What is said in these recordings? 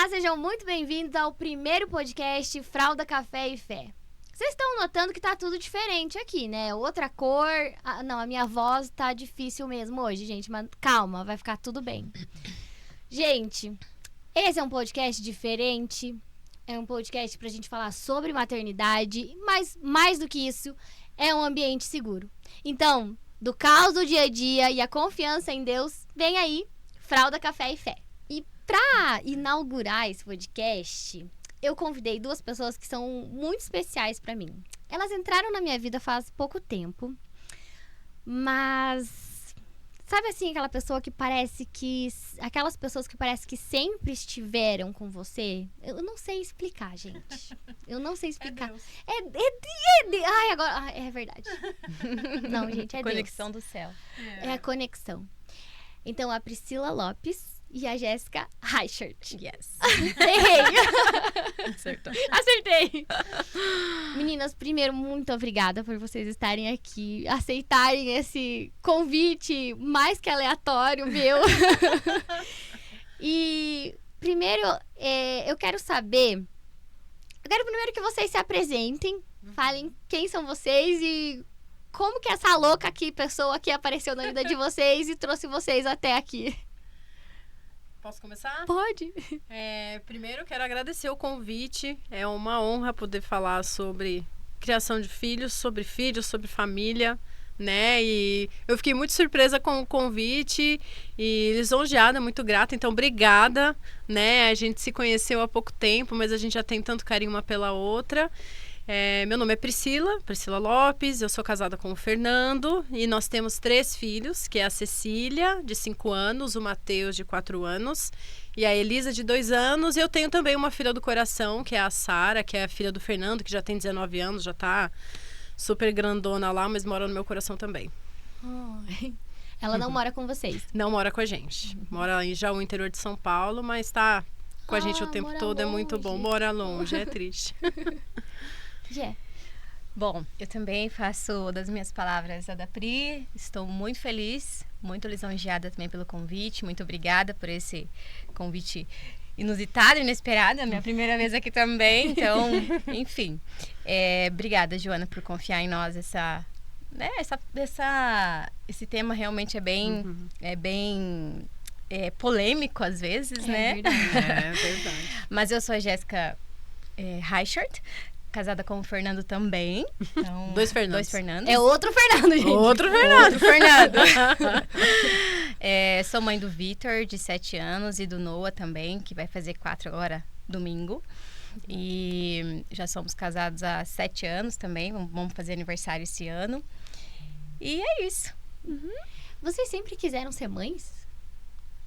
sejam muito bem-vindos ao primeiro podcast Fralda, Café e Fé. Vocês estão notando que tá tudo diferente aqui, né? Outra cor... a minha voz tá difícil mesmo hoje, gente, mas calma, vai ficar tudo bem. Gente, esse é um podcast diferente, é um podcast pra gente falar sobre maternidade, mas mais do que isso, é um ambiente seguro. Então, do caos do dia a dia e a confiança em Deus, vem aí, Fralda, Café e Fé. E pra inaugurar esse podcast, eu convidei duas pessoas que são muito especiais pra mim. Elas entraram na minha vida faz pouco tempo, mas... sabe assim, aquelas pessoas que parece que sempre estiveram com você? Eu não sei explicar, gente. Eu não sei explicar. É Deus. Ai, agora... é verdade. Não, gente, é Conexão Deus. do céu. É a conexão. Então, a Priscila Lopes e a Jéssica Reichert. Yes. Errei. Acertou. Acertei. Meninas, primeiro, muito obrigada por vocês estarem aqui, aceitarem esse convite mais que aleatório meu. E primeiro, eu quero primeiro que vocês se apresentem, falem quem são vocês e como que essa louca aqui, pessoa aqui apareceu na vida de vocês e trouxe vocês até aqui. Posso começar? Pode. Primeiro, quero agradecer o convite. É uma honra poder falar sobre criação de filhos, sobre família, né? E eu fiquei muito surpresa com o convite e lisonjeada, muito grata. Então, obrigada, né? A gente se conheceu há pouco tempo, mas a gente já tem tanto carinho uma pela outra. Meu nome é Priscila Lopes, eu sou casada com o Fernando e nós temos 3 filhos, que é a Cecília, de 5 anos, o Matheus, de 4 anos, e a Elisa, de 2 anos, e eu tenho também uma filha do coração, que é a Sara, que é a filha do Fernando, que já tem 19 anos, já tá super grandona lá, mas mora no meu coração também. Ela não mora com vocês? Não mora com a gente, mora em Jaú, interior de São Paulo, mas tá com a gente o tempo todo, longe. É muito bom, mora longe, é triste. Bom, eu também faço das minhas palavras a da Pri. Estou muito feliz, muito lisonjeada também pelo convite. Muito obrigada por esse convite inusitado, inesperado. É a minha primeira vez aqui também. Então, enfim. Obrigada, Joana, por confiar em nós. Esse tema realmente é bem polêmico às vezes, né? Verdade. É verdade. Mas eu sou a Jéssica Reichert. Casada com o Fernando também. Então, Dois Fernandos. É outro Fernando, gente. Outro Fernando. Sou mãe do Vitor, de 7 anos, e do Noah também, que vai fazer 4 agora, domingo. E já somos casados há 7 anos também. Vamos fazer aniversário esse ano. E é isso. Vocês sempre quiseram ser mães?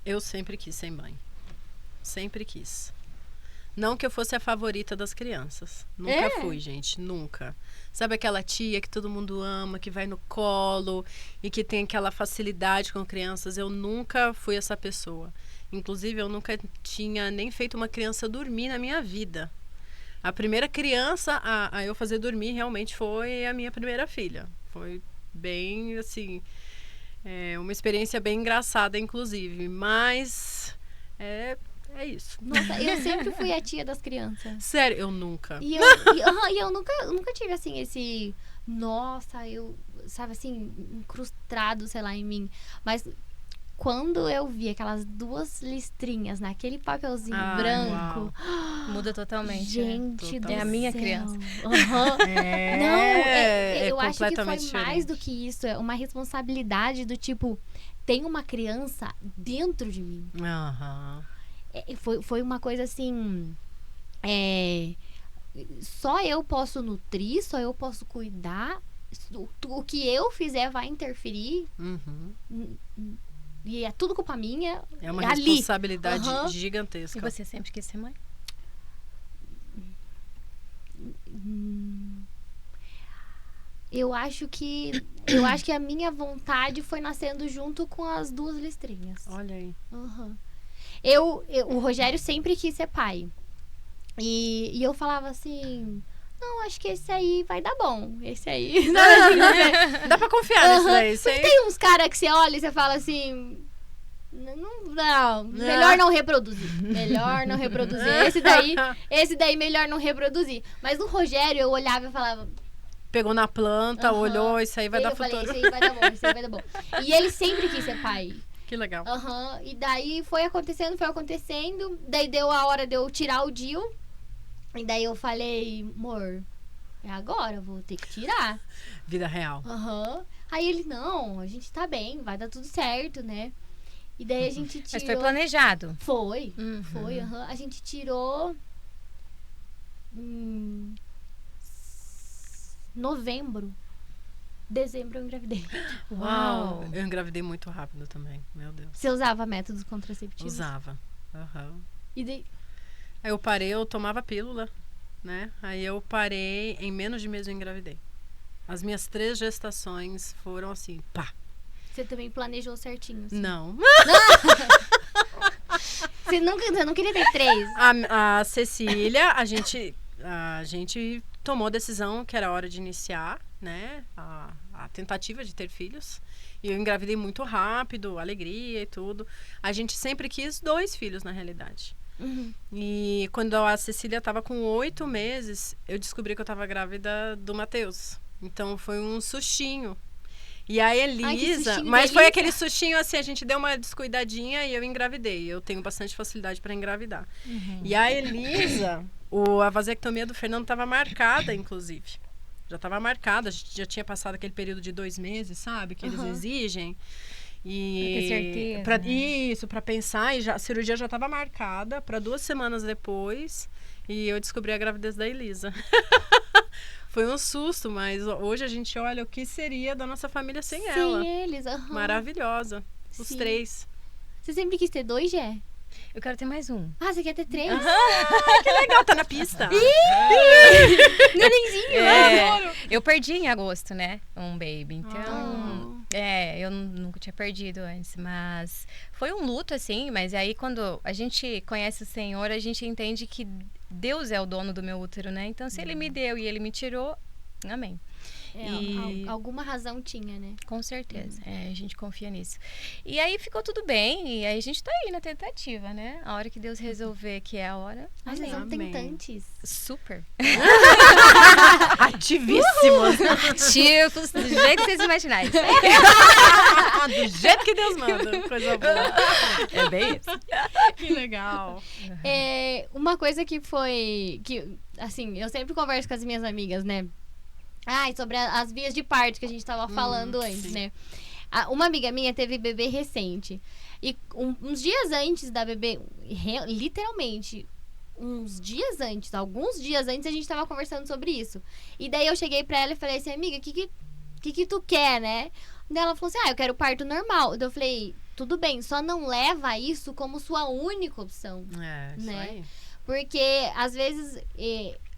Eu sempre quis ser mãe. Sempre quis. Não que eu fosse a favorita das crianças. Nunca fui, gente. Nunca. Sabe aquela tia que todo mundo ama, que vai no colo e que tem aquela facilidade com crianças? Eu nunca fui essa pessoa. Inclusive, eu nunca tinha nem feito uma criança dormir na minha vida. A primeira criança a eu fazer dormir realmente foi a minha primeira filha. Foi bem, assim... uma experiência bem engraçada, inclusive. Mas... É isso. Nossa, eu sempre fui a tia das crianças. Sério, eu nunca. E eu nunca tive, assim, esse... Nossa, sabe, assim, incrustado, sei lá, em mim. Mas quando eu vi aquelas 2 listrinhas naquele papelzinho branco... Uau. Muda totalmente. Gente do céu. É a minha criança. Eu acho que foi diferente. mais do que isso. É uma responsabilidade do tipo... Tem uma criança dentro de mim. Foi uma coisa assim... só eu posso nutrir, só eu posso cuidar. O que eu fizer vai interferir. E é tudo culpa minha. É uma responsabilidade gigantesca. E você sempre quis ser mãe? Eu acho que a minha vontade foi nascendo junto com as 2 listrinhas. Olha aí. O Rogério sempre quis ser pai. E eu falava assim... Não, acho que esse aí vai dar bom. Esse aí... Dá pra confiar nesse daí. Tem uns caras que você olha e você fala assim... Não, melhor não reproduzir. Melhor não reproduzir. Esse daí melhor não reproduzir. Mas no Rogério eu olhava e falava... Pegou na planta, olhou, isso aí vai dar futuro. Eu falei, isso aí vai dar bom, isso aí vai dar bom. E ele sempre quis ser pai. Que legal. E daí foi acontecendo. Daí deu a hora de eu tirar o DIU. E daí eu falei, amor, é agora, eu vou ter que tirar. Vida real. Aí ele, não, a gente tá bem, vai dar tudo certo, né? E daí a gente tirou... Mas foi planejado? Foi. A gente tirou... novembro. Dezembro eu engravidei. Uau! Eu engravidei muito rápido também, meu Deus. Você usava métodos contraceptivos? Usava. E daí... Aí eu parei, eu tomava pílula, né? Aí eu parei, em menos de mês eu engravidei. As minhas 3 gestações foram assim, pá. Você também planejou certinho? Assim. Não. Você não queria ter 3? A Cecília, a gente tomou a decisão que era hora de iniciar, né? A tentativa de ter filhos. E eu engravidei muito rápido, alegria e tudo. A gente sempre quis 2 filhos, na realidade. E quando a Cecília estava com 8 meses, eu descobri que eu estava grávida do Matheus. Então foi um sustinho. E a Elisa, mas foi aquele sustinho assim, a gente deu uma descuidadinha e eu engravidei. Eu tenho bastante facilidade para engravidar. E a Elisa, a vasectomia do Fernando estava marcada, inclusive. Já estava marcada, a gente já tinha passado aquele período de 2 meses, sabe? Que eles exigem. E pra ter certeza, isso, para pensar, e a cirurgia já estava marcada para 2 semanas depois. E eu descobri a gravidez da Elisa. Foi um susto, mas hoje a gente olha o que seria da nossa família sem ela. Sem eles, Maravilhosa. Os 3. Você sempre quis ter 2, Gé? Eu quero ter mais um. Você quer ter 3? Que legal, tá na pista. Nenenzinho, eu perdi em agosto, né? Um baby. Então, eu nunca tinha perdido antes. Mas foi um luto, assim. Mas aí, quando a gente conhece o Senhor, a gente entende que Deus é o dono do meu útero, né? Então, se Ele me deu e Ele me tirou, amém. Alguma razão tinha, né? Com certeza. A gente confia nisso. E aí ficou tudo bem. E aí a gente tá aí na tentativa, né? A hora que Deus resolver que é a hora. Vocês são tentantes. Super. Ativíssimos. Ativos, do jeito que vocês imaginarem. Do jeito que Deus manda. Coisa boa. É bem isso. Que legal. Uma coisa que foi... que assim, eu sempre converso com as minhas amigas, né? Sobre as vias de parto que a gente tava falando antes, né? Uma amiga minha teve bebê recente. E uns dias antes da bebê, literalmente, alguns dias antes, a gente tava conversando sobre isso. E daí eu cheguei pra ela e falei assim, amiga, o que tu quer, né? Daí ela falou assim, eu quero parto normal. Daí eu falei, tudo bem, só não leva isso como sua única opção. Isso né? aí. Porque, às vezes,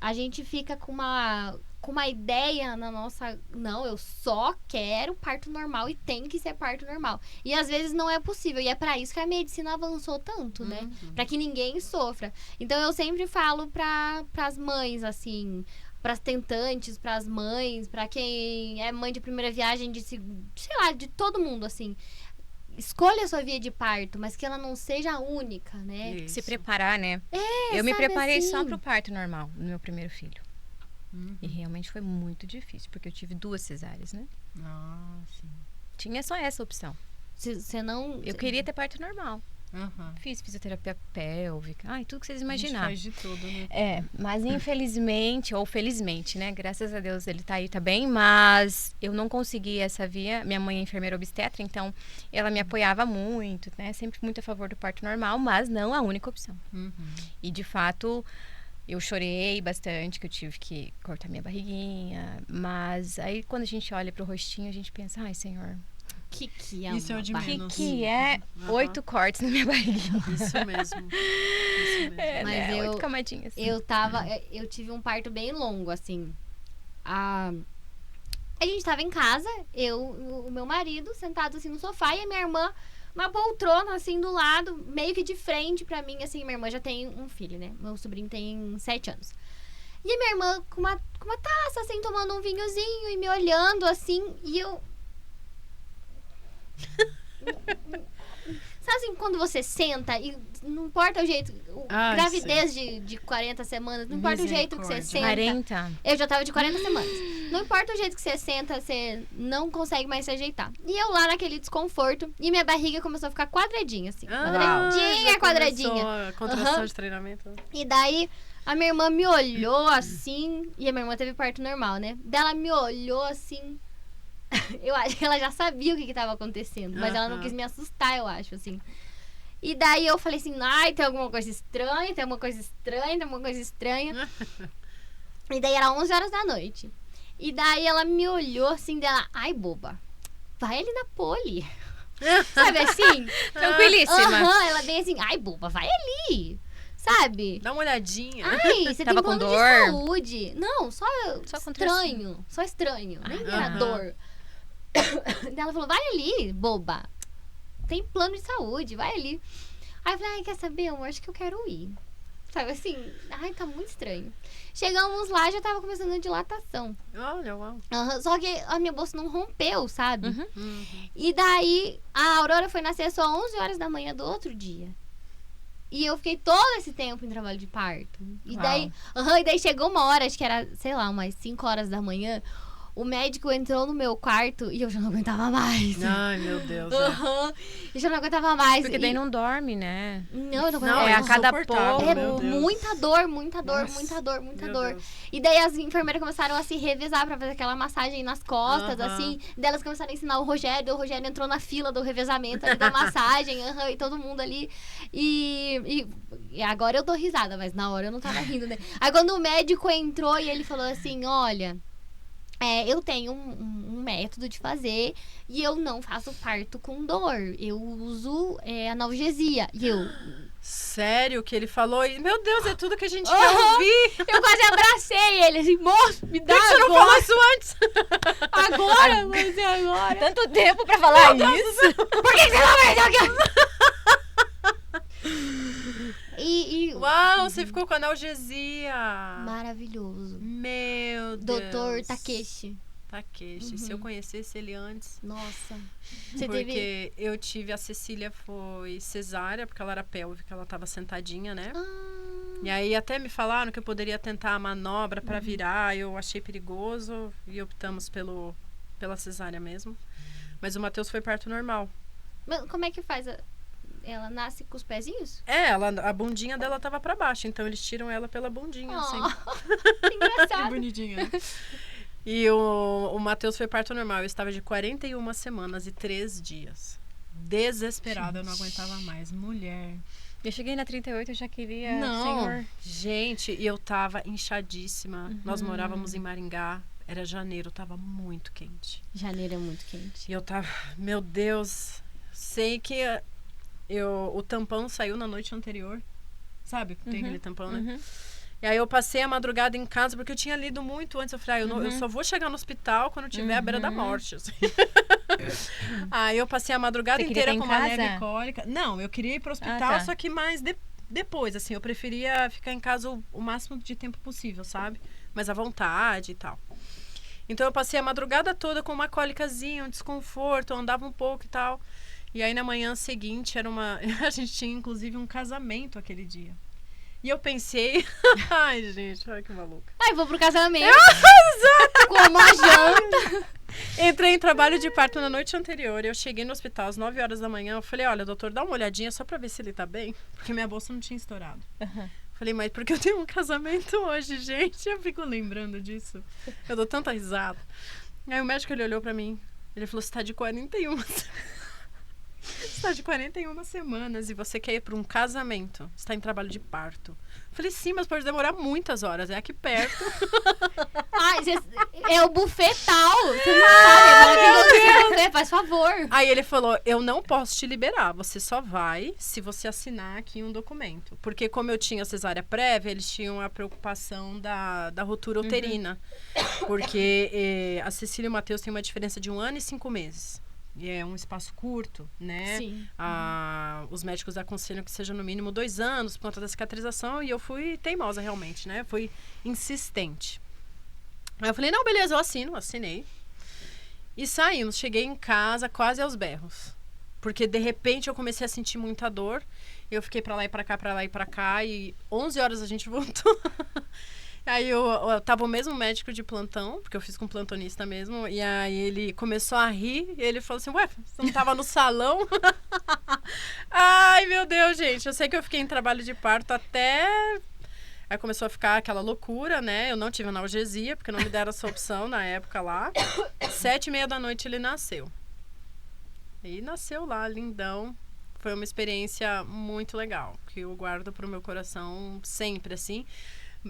a gente fica com uma ideia na nossa... Não, eu só quero parto normal e tem que ser parto normal. E às vezes não é possível. E é pra isso que a medicina avançou tanto, né? Pra que ninguém sofra. Então eu sempre falo pras mães, assim... Pras tentantes, pras mães, pra quem é mãe de primeira viagem, sei lá, de todo mundo, assim... Escolha a sua via de parto, mas que ela não seja a única, né? Isso. Se preparar, né? Eu me preparei só pro parto normal, no meu primeiro filho. E realmente foi muito difícil, porque eu tive 2 cesáreas, né? Sim. Tinha só essa opção. Você não... Eu queria ter parto normal. Fiz fisioterapia pélvica, tudo que vocês imaginaram. A gente faz de tudo, né? Mas infelizmente, ou felizmente, né? Graças a Deus ele tá aí, tá bem, mas eu não consegui essa via. Minha mãe é enfermeira obstetra, então ela me apoiava muito, né? Sempre muito a favor do parto normal, mas não a única opção. E de fato... Eu chorei bastante, que eu tive que cortar minha barriguinha. Mas aí, quando a gente olha pro rostinho, a gente pensa... Ai, Senhor... Que é isso é o de menos. Que é 8 cortes na minha barriguinha. Isso mesmo. Mas 8 camadinhas. Eu tive um parto bem longo, assim. A gente tava em casa, o meu marido, sentado assim no sofá, e a minha irmã... Uma poltrona, assim, do lado, meio que de frente pra mim, assim. Minha irmã já tem um filho, né? Meu sobrinho tem 7 anos. E a minha irmã com uma taça, assim, tomando um vinhozinho e me olhando, assim. E eu... Sabe assim, quando você senta e não importa o jeito... gravidez de 40 semanas, não importa o jeito que você senta. 40? Eu já tava de 40 semanas. Não importa o jeito que você senta, você não consegue mais se ajeitar. E eu lá naquele desconforto, e minha barriga começou a ficar quadradinha, assim. Já quadradinha. começou a contração de treinamento. E daí, a minha irmã me olhou assim, e a minha irmã teve parto normal, né? Daí ela me olhou assim... Eu acho que ela já sabia o que estava acontecendo, mas ela não quis me assustar, eu acho, assim. E daí eu falei assim, ai, tem alguma coisa estranha, tem alguma coisa estranha, tem alguma coisa estranha. E daí era 11 horas da noite. E daí ela me olhou assim, dela, ai, boba, vai ali na poli. Sabe assim? Tranquilíssima. Ela bem assim, ai, boba, vai ali. Sabe? Dá uma olhadinha. Ai, você Tava tem com plano dor? de saúde. Não, só com estranho. Só estranho. Nem era dor. Daí ela falou, vai ali, boba. Tem plano de saúde, vai ali. Aí eu falei, ai, quer saber, amor? Acho que eu quero ir. Sabe assim? Ai, tá muito estranho. Chegamos lá, já tava começando a dilatação. Olha, uau. Só que a minha bolsa não rompeu, sabe? E daí, a Aurora foi nascer só 11 horas da manhã do outro dia. E eu fiquei todo esse tempo em trabalho de parto. E daí, e daí chegou uma hora, acho que era, sei lá, umas 5 horas da manhã. O médico entrou no meu quarto e eu já não aguentava mais. Ai, meu Deus. Eu já não aguentava mais. Porque daí não dorme, né? Não, eu não Não, aguentava. a cada insuportável, meu pouco. Deus. Muita dor, muita dor, Nossa, muita dor, muita meu dor. Deus. E daí as enfermeiras começaram a se revezar pra fazer aquela massagem nas costas, assim. Daí elas começaram a ensinar o Rogério entrou na fila do revezamento ali da massagem, e todo mundo ali. E agora eu dou risada, mas na hora eu não tava rindo, né? Aí quando o médico entrou e ele falou assim, olha... eu tenho um método de fazer e eu não faço parto com dor. Eu uso analgesia. E eu... Sério que ele falou? E, meu Deus, é tudo que a gente quer ouvir. Eu quase abracei ele, assim, moço, me dá Por que você não agora. falou isso antes? Agora, mas é agora. Tanto tempo pra falar isso. Por que você não perdeu aqui? Uau, você ficou com analgesia. Maravilhoso. Meu Deus. Doutor Takeshi. Takeshi. Se eu conhecesse ele antes... Nossa. Você porque eu tive... A Cecília foi cesárea, porque ela era pélvica, ela tava sentadinha, né? E aí até me falaram que eu poderia tentar a manobra pra virar. Eu achei perigoso e optamos pela cesárea mesmo. Mas o Matheus foi parto normal. Mas como é que faz? Ela nasce com os pezinhos? A bundinha dela tava pra baixo, então eles tiram ela pela bundinha, assim. Que engraçado. Que bonitinha. E o Matheus foi parto normal. Eu estava de 41 semanas e 3 dias. Desesperada, eu não aguentava mais. Mulher. Eu cheguei na 38, eu já queria, Não, senhor. gente, e eu tava inchadíssima. Nós morávamos em Maringá. Era janeiro, tava muito quente. Janeiro é muito quente. E eu tava... Meu Deus. Sei que... o tampão saiu na noite anterior. Sabe? Tem aquele tampão, né? E aí eu passei a madrugada em casa, porque eu tinha lido muito antes. Eu falei, eu só vou chegar no hospital quando tiver à beira da morte. Assim. Aí eu passei a madrugada inteira com uma leve cólica. Não, eu queria ir pro hospital, só que mais depois, assim. Eu preferia ficar em casa o máximo de tempo possível, sabe? Mas à vontade e tal. Então eu passei a madrugada toda com uma cólicazinha, um desconforto, eu andava um pouco e tal. E aí na manhã seguinte a gente tinha inclusive um casamento aquele dia. E eu pensei, ai gente, olha que maluca. Ai, vou pro casamento. Exato. Com uma janta. Entrei em trabalho de parto na noite anterior. Eu cheguei no hospital às 9 horas da manhã. Eu falei, olha, doutor, dá uma olhadinha só pra ver se ele tá bem. Porque minha bolsa não tinha estourado. Falei, mas porque eu tenho um casamento hoje, gente. Eu fico lembrando disso. Eu dou tanta risada. Aí o médico, ele olhou pra mim. Ele falou, você tá de 41 Você tá de 41 semanas e você quer ir para um casamento. Você tá em trabalho de parto. Falei, sim, mas pode demorar muitas horas. É aqui perto. Ai, é o bufetal. Você não sabe, é maravilhoso. Buffet, faz favor. Aí ele falou, eu não posso te liberar. Você só vai se você assinar aqui um documento. Porque como eu tinha cesárea prévia, eles tinham a preocupação da ruptura uterina. Porque a Cecília e o Matheus têm uma diferença de 1 ano e 5 meses. E é um espaço curto, né? Sim. Os médicos aconselham que seja no mínimo 2 anos por conta da cicatrização. E eu fui teimosa realmente, né? Fui insistente. Aí eu falei, não, beleza, eu assinei. E saímos. Cheguei em casa quase aos berros. Porque, de repente, eu comecei a sentir muita dor. Eu fiquei pra lá e pra cá, pra lá e pra cá. E 11 horas a gente voltou. Aí eu tava o mesmo médico de plantão, porque eu fiz com plantonista mesmo. E aí ele começou a rir. E ele falou assim, ué, você não tava no salão? Ai, meu Deus, gente. Eu sei que eu fiquei em trabalho de parto até... Aí começou a ficar aquela loucura, né? Eu não tive analgesia, porque não me deram essa opção na época lá. 7h30 da noite ele nasceu. E nasceu lá, lindão. Foi uma experiência muito legal, que eu guardo pro meu coração sempre, assim.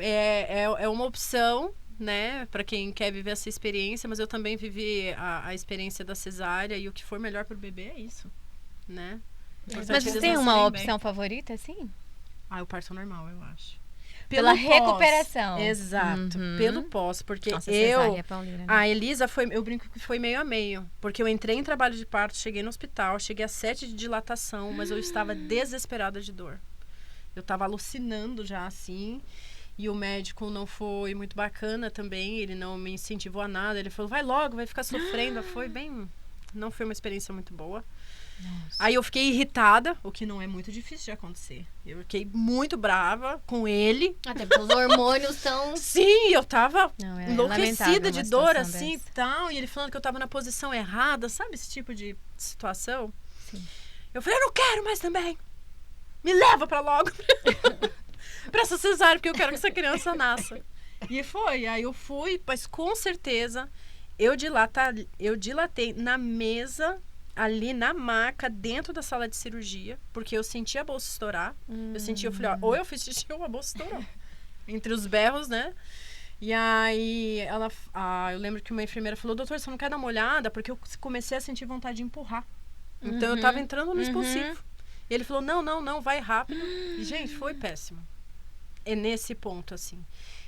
É uma opção, né, para quem quer viver essa experiência, mas eu também vivi a experiência da cesárea e o que for melhor pro bebê é isso, né? Mas você tem uma opção favorita, assim? O parto normal, eu acho. Pela recuperação. Exato, pelo pós, porque Nossa, Paulina, né? a Elisa eu brinco que foi meio a meio, porque eu entrei em trabalho de parto, cheguei no hospital, cheguei a 7 de dilatação, mas eu estava desesperada de dor. Eu estava alucinando já, assim, e o médico não foi muito bacana também, ele não me incentivou a nada, ele falou, vai logo, vai ficar sofrendo, não foi uma experiência muito boa. Nossa. Aí eu fiquei irritada, o que não é muito difícil de acontecer. Eu fiquei muito brava com ele. Até porque os hormônios estão... Sim, eu tava enlouquecida de dor, assim, dessa. Tal. E ele falando que eu tava na posição errada, sabe esse tipo de situação? Sim. Eu falei, eu não quero mais também. Me leva pra logo. Pra essa cesárea, porque eu quero que essa criança nasça. E foi, aí eu fui, mas com certeza eu dilatei na mesa... ali na maca, dentro da sala de cirurgia, porque eu senti a bolsa estourar. Eu falei, ó, ou eu fiz xixi ou a bolsa estourou. Entre os berros, né? E aí, eu lembro que uma enfermeira falou, doutor, você não quer dar uma olhada? Porque eu comecei a sentir vontade de empurrar. Então, eu tava entrando no expulsivo. E ele falou, não, vai rápido. E, gente, foi péssimo. É nesse ponto, assim.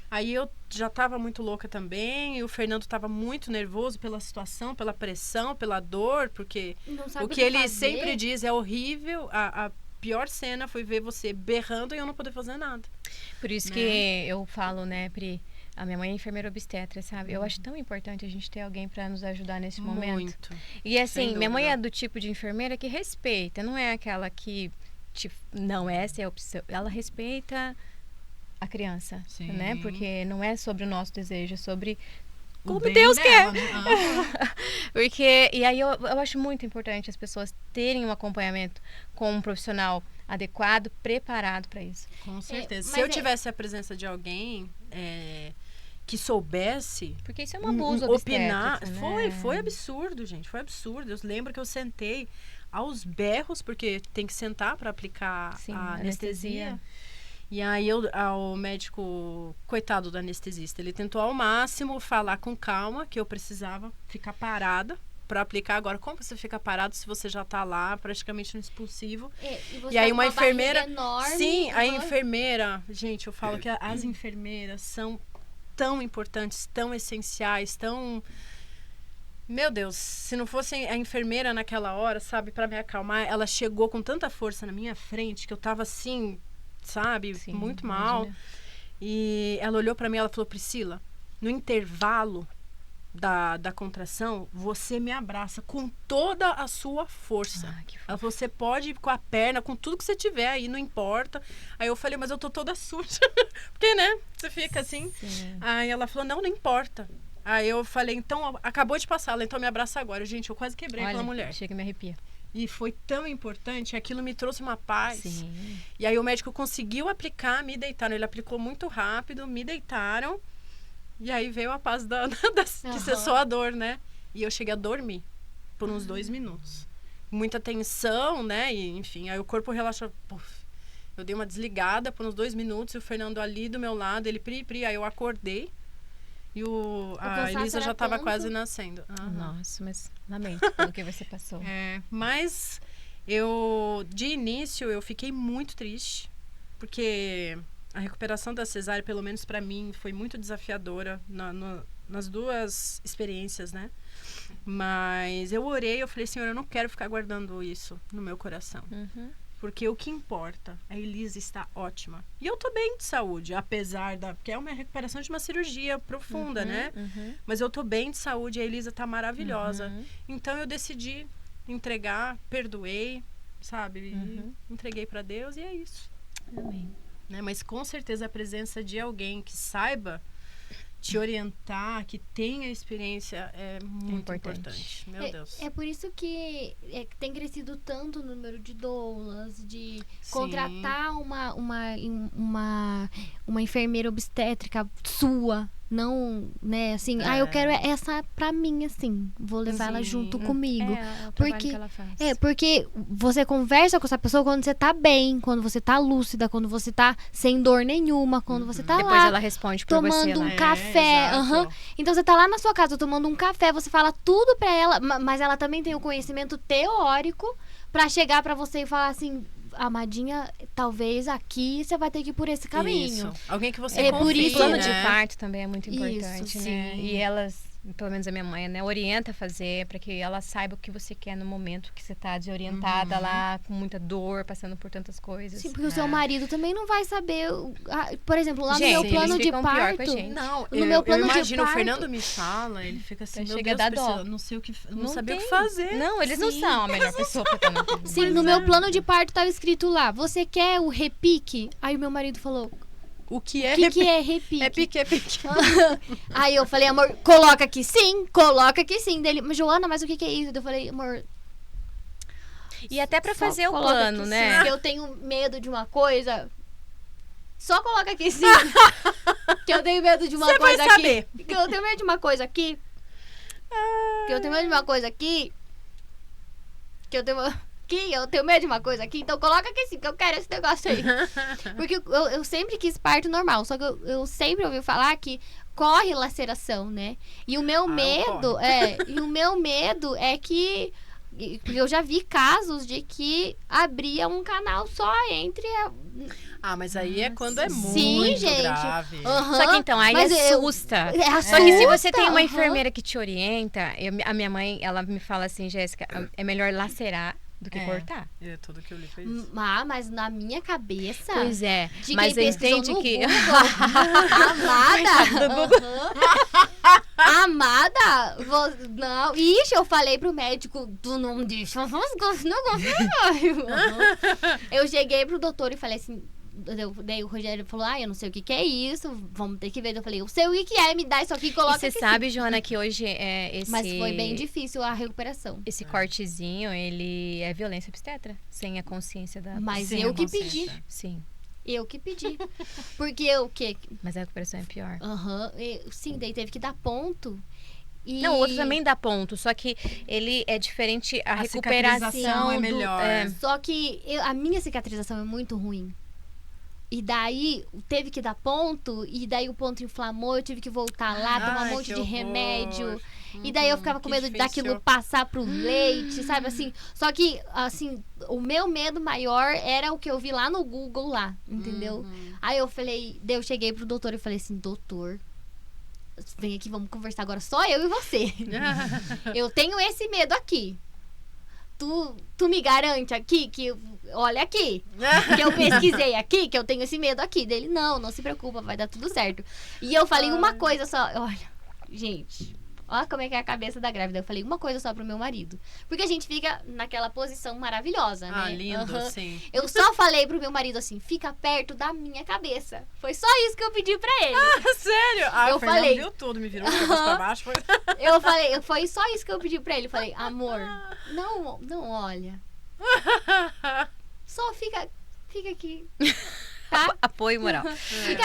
Aí eu já estava muito louca também, e o Fernando estava muito nervoso pela situação, pela pressão, pela dor, porque o que ele sempre diz é horrível. A pior cena foi ver você berrando e eu não poder fazer nada. Por isso que eu falo, né, Pri, a minha mãe é enfermeira obstetra, sabe? Eu acho tão importante a gente ter alguém para nos ajudar nesse momento. Muito. E assim, minha mãe é do tipo de enfermeira que respeita, não é aquela que, não, essa é a opção. Ela respeita... a criança, Sim. né? Porque não é sobre o nosso desejo, é sobre como bem Deus dela, quer. Né? Porque, e aí eu acho muito importante as pessoas terem um acompanhamento com um profissional adequado, preparado para isso. Com certeza. Se eu tivesse a presença de alguém que soubesse... Porque isso é um abuso opinar, né? Foi absurdo, gente. Foi absurdo. Eu lembro que eu sentei aos berros, porque tem que sentar para aplicar a anestesia. E aí o médico, coitado do anestesista, ele tentou ao máximo falar com calma que eu precisava ficar parada para aplicar. Agora, como você fica parado se você já tá lá praticamente no expulsivo? E aí uma enfermeira... enorme, sim, a enfermeira... Gente, eu falo que as enfermeiras são tão importantes, tão essenciais, tão... Meu Deus, se não fosse a enfermeira naquela hora, sabe, para me acalmar, ela chegou com tanta força na minha frente que eu tava assim... sabe, sim, muito mal. Imagina. E ela olhou pra mim e ela falou, Priscila, no intervalo da contração, você me abraça com toda a sua força. Ela falou, você pode ir com a perna, com tudo que você tiver aí, não importa. Aí eu falei, mas eu tô toda suja. Porque, né, você fica assim. Sim. Aí ela falou, não importa. Aí eu falei, então, acabou de passar, ela então me abraça agora. Gente, eu quase quebrei aquela mulher. Chega e me arrepia. E foi tão importante, aquilo me trouxe uma paz. Sim. E aí o médico conseguiu aplicar, me deitaram. Ele aplicou muito rápido, me deitaram. E aí veio a paz que cessou a dor, né? E eu cheguei a dormir por uns 2 minutos. Muita tensão, né? E, enfim, aí o corpo relaxou. Puf. Eu dei uma desligada por uns 2 minutos e o Fernando ali do meu lado, ele pri, aí eu acordei. E a Elisa já estava quase nascendo. Nossa, mas lamento pelo que você passou. Mas de início, eu fiquei muito triste, porque a recuperação da cesárea, pelo menos para mim, foi muito desafiadora nas 2 experiências, né? Mas eu orei, eu falei, Senhor, eu não quero ficar guardando isso no meu coração. Porque o que importa, a Elisa está ótima. E eu tô bem de saúde, apesar porque é uma recuperação de uma cirurgia profunda, né? Mas eu tô bem de saúde e a Elisa tá maravilhosa. Então eu decidi entregar, perdoei, sabe? E entreguei pra Deus e é isso. Amém. Né? Mas com certeza a presença de alguém que saiba te orientar, que tenha experiência, é muito importante. Meu Deus. É por isso que tem crescido tanto o número de doulas, de contratar uma enfermeira obstétrica sua. Não, né, assim, eu quero essa pra mim, assim, vou levar ela junto comigo. É o trabalho que ela faz. Porque você conversa com essa pessoa quando você tá bem, quando você tá lúcida, quando você tá sem dor nenhuma, quando você tá Depois lá ela responde pra você, tomando né? um café. exato. Então você tá lá na sua casa tomando um café, você fala tudo pra ela, mas ela também tem o conhecimento teórico pra chegar pra você e falar assim: amadinha, talvez aqui você vai ter que ir por esse caminho. Isso. Alguém que você É confia, por isso, O plano né? de parto também é muito Isso, importante, né? sim. E elas, pelo menos a minha mãe, né, orienta a fazer para que ela saiba o que você quer no momento que você tá desorientada lá, com muita dor, passando por tantas coisas. Sim, porque o seu marido também não vai saber. Por exemplo, lá Gente, no meu plano eles de ficam pior parto. com a gente. Não, No meu plano eu de imagino, o parto- Fernando me fala, ele fica assim, Então meu chega Deus, a dar dó. Priscila, não sei o que, não sabia o tem. que fazer. Não, eles não Sim. são a melhor pessoa pra estar no Sim, no meu plano de parto tava escrito lá: você quer o repique? Aí o meu marido falou: O que é o que é repique? É pique, é pique. Aí eu falei: amor, coloca aqui sim, coloca aqui sim. Dele: mas Joana, mas o que é isso? Eu falei: amor, E até pra só fazer o coloca plano, aqui né? sim, que eu tenho medo de uma coisa. Só coloca aqui sim. Que eu tenho medo de uma Você vai coisa aqui. saber. Que eu tenho medo de uma coisa aqui. Que eu tenho medo de uma coisa aqui. Que eu tenho medo de uma coisa aqui. Então coloca aqui sim, que eu quero esse negócio aí. Porque eu sempre quis parto normal. Só que eu sempre ouvi falar que corre laceração, né? E o meu medo é que porque eu já vi casos de que abria um canal só entre Mas aí é quando é muito Sim, gente. grave. Aham. Só que então, aí Mas eu- assusta. É, Só que se você assusta, tem uma aham. enfermeira que te orienta, a minha mãe, ela me fala assim, Jéssica, é melhor lacerar do que cortar. Tudo que eu li foi isso. Mas na minha cabeça. Pois é, De mas quem você pesquisou entende no que... Amada! Amada! Não. Ixi, eu falei pro médico: tu não deixa. Eu cheguei pro doutor e falei assim. Daí o Rogério falou: eu não sei o que é isso, vamos ter que ver. Eu falei: eu sei o que é, me dá isso aqui e E coloca você aqui. sabe, Joana, que hoje esse... Mas foi bem difícil a recuperação. Esse cortezinho, ele é violência obstetra, sem a consciência da... Mas Sim, eu a que consciência. pedi. Sim, Eu que pedi. Porque o quê? mas a recuperação é pior. Sim, daí teve que dar ponto. E... Não, o outro também dá ponto, só que ele é diferente, a recuperação cicatrização é melhor. Só que a minha cicatrização é muito ruim. E daí teve que dar ponto, e daí o ponto inflamou, eu tive que voltar lá, tomar um monte de remédio. E daí eu ficava com medo daquilo passar pro leite, sabe assim? Só que, assim, o meu medo maior era o que eu vi lá no Google lá, entendeu? Aí eu falei, daí eu cheguei pro doutor e falei assim: doutor, vem aqui, vamos conversar agora, só eu e você. Eu tenho esse medo aqui. Tu me garante aqui que... Olha aqui. Que eu pesquisei aqui, que eu tenho esse medo aqui. Dele: não se preocupa, vai dar tudo certo. E eu falei uma coisa só. Olha, gente... Olha como é que é a cabeça da grávida. Eu falei uma coisa só pro meu marido. Porque a gente fica naquela posição maravilhosa, né? Lindo, sim. Eu só falei pro meu marido assim: fica perto da minha cabeça. Foi só isso que eu pedi pra ele. Sério? Eu O Fernando falei. viu tudo, me virou de cabeça pra baixo. Foi... Eu falei, foi só isso que eu pedi pra ele. Eu falei: amor, não olha. Só fica aqui. Tá? Apoio moral. Fica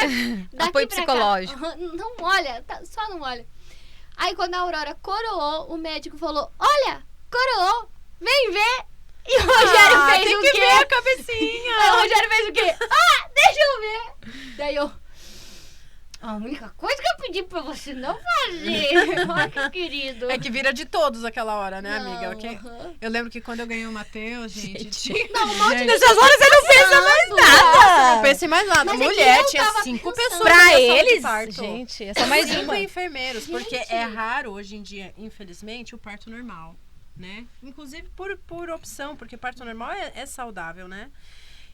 daqui Apoio pra cá. psicológico. Não olha, só não olha. Aí quando a Aurora coroou, o médico falou: olha, coroou, vem ver. E o Rogério fez tem o que quê? ver a cabecinha. Aí o Rogério fez o quê? Deixa eu ver. Daí eu... A única coisa que eu pedi pra você não fazer. Olha que querido. É que vira de todos aquela hora, né, Não, amiga? Eu lembro que quando eu ganhei o Matheus, gente... Não, um monte de Nessas horas você não pensa mais Não nada. pensei mais nada. Mas é que Mulher, eu tinha tava 5 pensando. pessoas Pra na sala de eles, parto. gente, é só mais 5 uma. enfermeiros, porque Gente. é raro hoje em dia, infelizmente, o parto normal, né? Inclusive por opção, porque parto normal é saudável, né?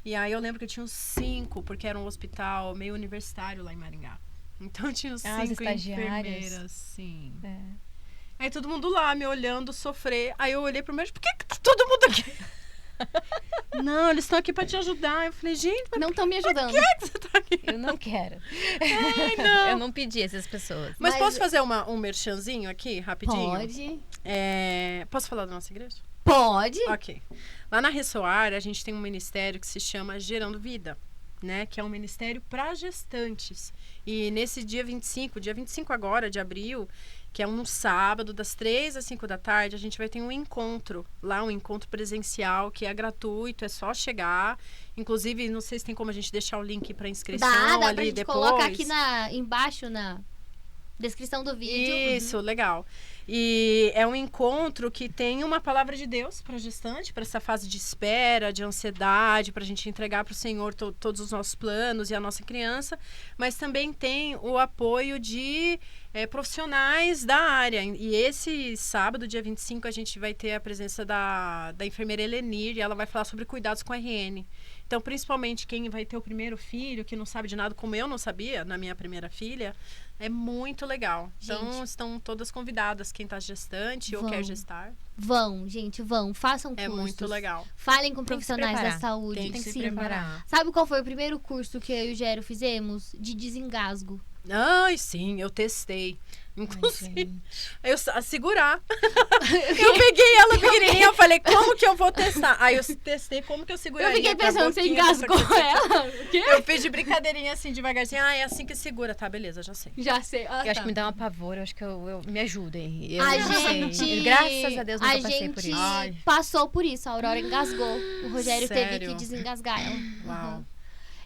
E aí eu lembro que eu tinha uns 5, porque era um hospital meio universitário lá em Maringá. Então tinha uns 5 estagiárias. enfermeiras, sim. Aí todo mundo lá me olhando, sofrer. Aí eu olhei pro médico, por que tá todo mundo aqui? Não, eles estão aqui pra te ajudar. Eu falei, gente, mas Não estão me ajudando. por que você tá aqui? Eu não quero. não. Eu não pedi essas pessoas. Mas Mas- posso fazer um merchanzinho aqui, rapidinho? Pode. Posso falar da nossa igreja? Pode. Ok. Lá na Ressoar, a gente tem um ministério que se chama Gerando Vida, né? Que é um ministério para gestantes. E nesse dia 25 agora, de abril, que é um sábado, das 3 às 5 da tarde, a gente vai ter um encontro. Lá, um encontro presencial, que é gratuito, é só chegar. Inclusive, não sei se tem como a gente deixar o link para inscrição Dá pra ali gente depois. colocar aqui embaixo na descrição do vídeo. Isso, legal. E é um encontro que tem uma palavra de Deus para gestante, para essa fase de espera, de ansiedade, para a gente entregar para o Senhor todos os nossos planos e a nossa criança, mas também tem o apoio de profissionais da área. E esse sábado, dia 25, a gente vai ter a presença da enfermeira Helenir, e ela vai falar sobre cuidados com a RN. Então, principalmente quem vai ter o primeiro filho, que não sabe de nada, como eu não sabia, na minha primeira filha, é muito legal. Então, Gente. estão todas convidadas, quem está gestante ou Vão. quer gestar. Vão, gente, vão. Façam É cursos. muito legal. Falem com Tem que se profissionais da preparar. saúde. Tem que se Sim. preparar. Sabe qual foi o primeiro curso que eu e o Gério fizemos? De desengasgo. Ai, sim, eu testei. Ai, Inclusive, gente. a segurar. Eu peguei ela pequenininha, eu falei, como que eu vou testar? Aí eu testei como que eu Eu seguraria. fiquei com a pensando, você boquinha dessa engasgou coisa. ela? O quê? Eu fiz de brincadeirinha assim, devagarzinho. Ah, é assim que segura. Tá, beleza, já sei. Já sei. Ah, Eu acho tá. que me dá um pavor, eu acho que eu me ajudem. Eu A não sei. gente... Graças a Deus nunca a passei por gente isso. Ai. passou por isso. A Aurora engasgou. O Rogério teve Sério? que desengasgar ela. Uau. Uhum.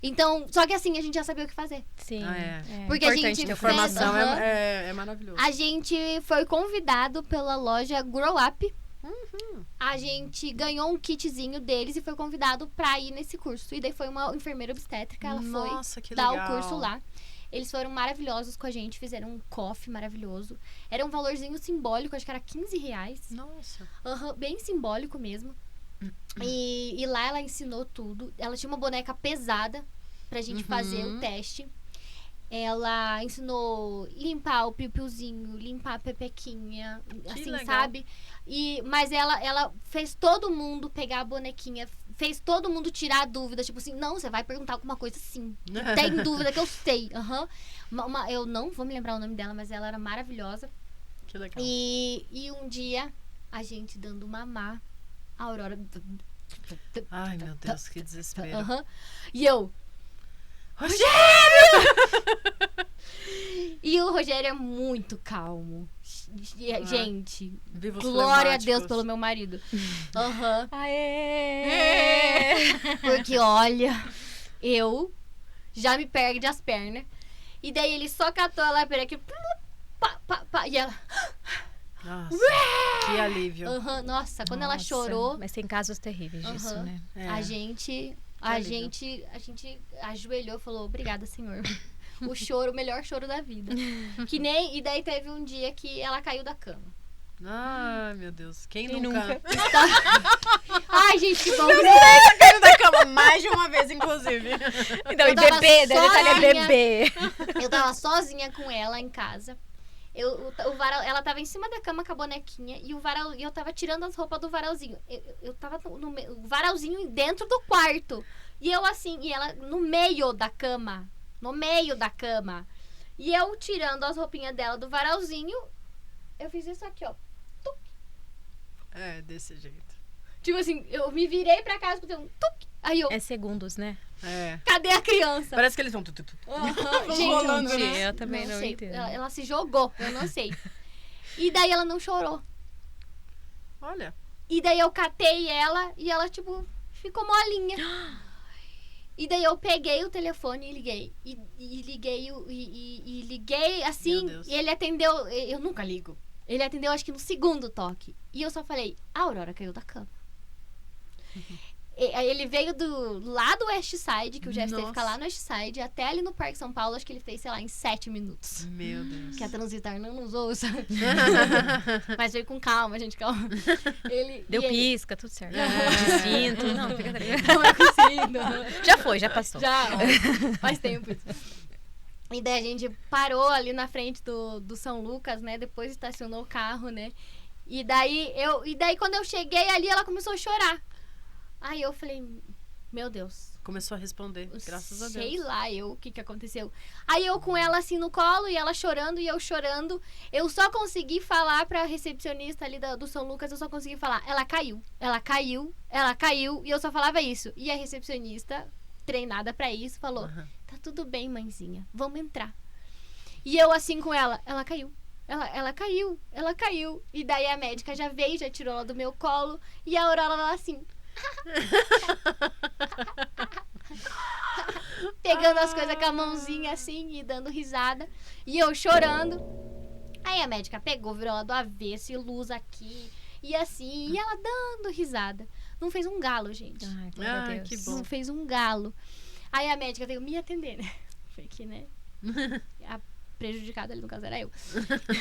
Então, só que assim, a gente já sabia o que fazer. Sim. Ah, é. Porque a importante gente ter fez- Formação Aham. é maravilhoso. A gente foi convidado pela loja Grow Up. Uhum. A gente ganhou um kitzinho deles e foi convidado pra ir nesse curso. E daí foi uma enfermeira obstétrica, ela foi Nossa, que dar legal. o curso lá. Eles foram maravilhosos com a gente, fizeram um coffee maravilhoso. Era um valorzinho simbólico, acho que era R$15. Nossa. Aham, bem simbólico mesmo. E lá ela ensinou tudo. Ela tinha uma boneca pesada pra gente fazer o teste. Ela ensinou limpar o piu-piuzinho, limpar a pepequinha, assim, legal. sabe? Mas ela fez todo mundo pegar a bonequinha, fez todo mundo tirar a dúvida. Tipo assim, não, você vai perguntar alguma coisa sim. Tem dúvida que eu sei. Aham. Eu não vou me lembrar o nome dela, mas ela era maravilhosa. Que legal. E um dia, a gente dando mamar, a Aurora... Ai, meu Deus, que desespero. Aham. E eu... E o Rogério é muito calmo. Gente, Viva os glória a Deus fleumáticos. pelo meu marido. Aham. Aê! Porque, olha, eu já me perde as pernas. E daí ele só catou ela por aqui. Pá, pá, pá, e ela... Nossa, que alívio. Aham, nossa, quando ela Nossa, chorou, Mas tem casos terríveis disso, Aham. né? É. a gente ajoelhou e falou, obrigada, Senhor. O melhor choro da vida. E daí teve um dia que ela caiu da cama. Ai, meu Deus. Quem Quem nunca? Ai, gente, que bom. Caiu da cama mais de uma vez, inclusive. Então, Eu e tava bebê, detalhe é sozinha. bebê. Eu tava sozinha com ela em casa. Ela tava em cima da cama com a bonequinha e eu tava tirando as roupas do varalzinho. Eu tava o varalzinho dentro do quarto. E eu assim, e ela no meio da cama. No meio da cama. E eu tirando as roupinhas dela do varalzinho, eu fiz isso aqui, ó. É, desse jeito. Tipo assim, eu me virei pra casa, escutei um tuc. Aí eu, É segundos, né? É. cadê a criança? Parece que eles vão... tu, tu, tu. Aham, gente, rolando, eu né? Eu também não sei. entendo. Ela se jogou, eu não sei. E daí ela não chorou. Olha. E daí eu catei ela e ela, tipo, ficou molinha. E daí eu peguei o telefone e liguei. E liguei assim. Meu Deus. E ele atendeu. Eu nunca ligo. Ele atendeu, acho que no segundo toque. E eu só falei, a Aurora caiu da cama. Aí ele veio lá do West Side, que o Jeff teve que ficar lá no West Side, até ali no Parque São Paulo, acho que ele fez, sei lá, em 7 minutos. Meu Deus. Que a Transitar não nos ouça. Mas veio com calma, gente, calma. Deu e ele- pisca, tudo certo. É. De cinto, não, fica tranquilo. Não é possível. Já foi, já passou. Já, faz tempo isso. E daí a gente parou ali na frente do São Lucas, né? Depois estacionou o carro, né? E daí quando eu cheguei ali, ela começou a chorar. Aí eu falei, meu Deus. Começou a responder, graças a Deus. Sei lá, o que aconteceu. Aí eu com ela assim no colo e ela chorando e eu chorando. Eu só consegui falar pra recepcionista ali do São Lucas, eu só consegui falar, ela caiu. E eu só falava isso. E a recepcionista, treinada pra isso, falou, tá tudo bem, mãezinha, vamos entrar. E eu assim com ela caiu. Ela caiu. E daí a médica já veio, já tirou ela do meu colo. E a Aurora lá assim... pegando as coisas com a mãozinha assim e dando risada. E eu chorando. Aí a médica pegou, virou ela do avesso e luz aqui. E assim, e ela dando risada. Não fez um galo, gente. Ai, meu Deus. Que bom. Não fez um galo. Aí a médica veio me atender, né? Foi que, né? A prejudicada ali no caso era eu.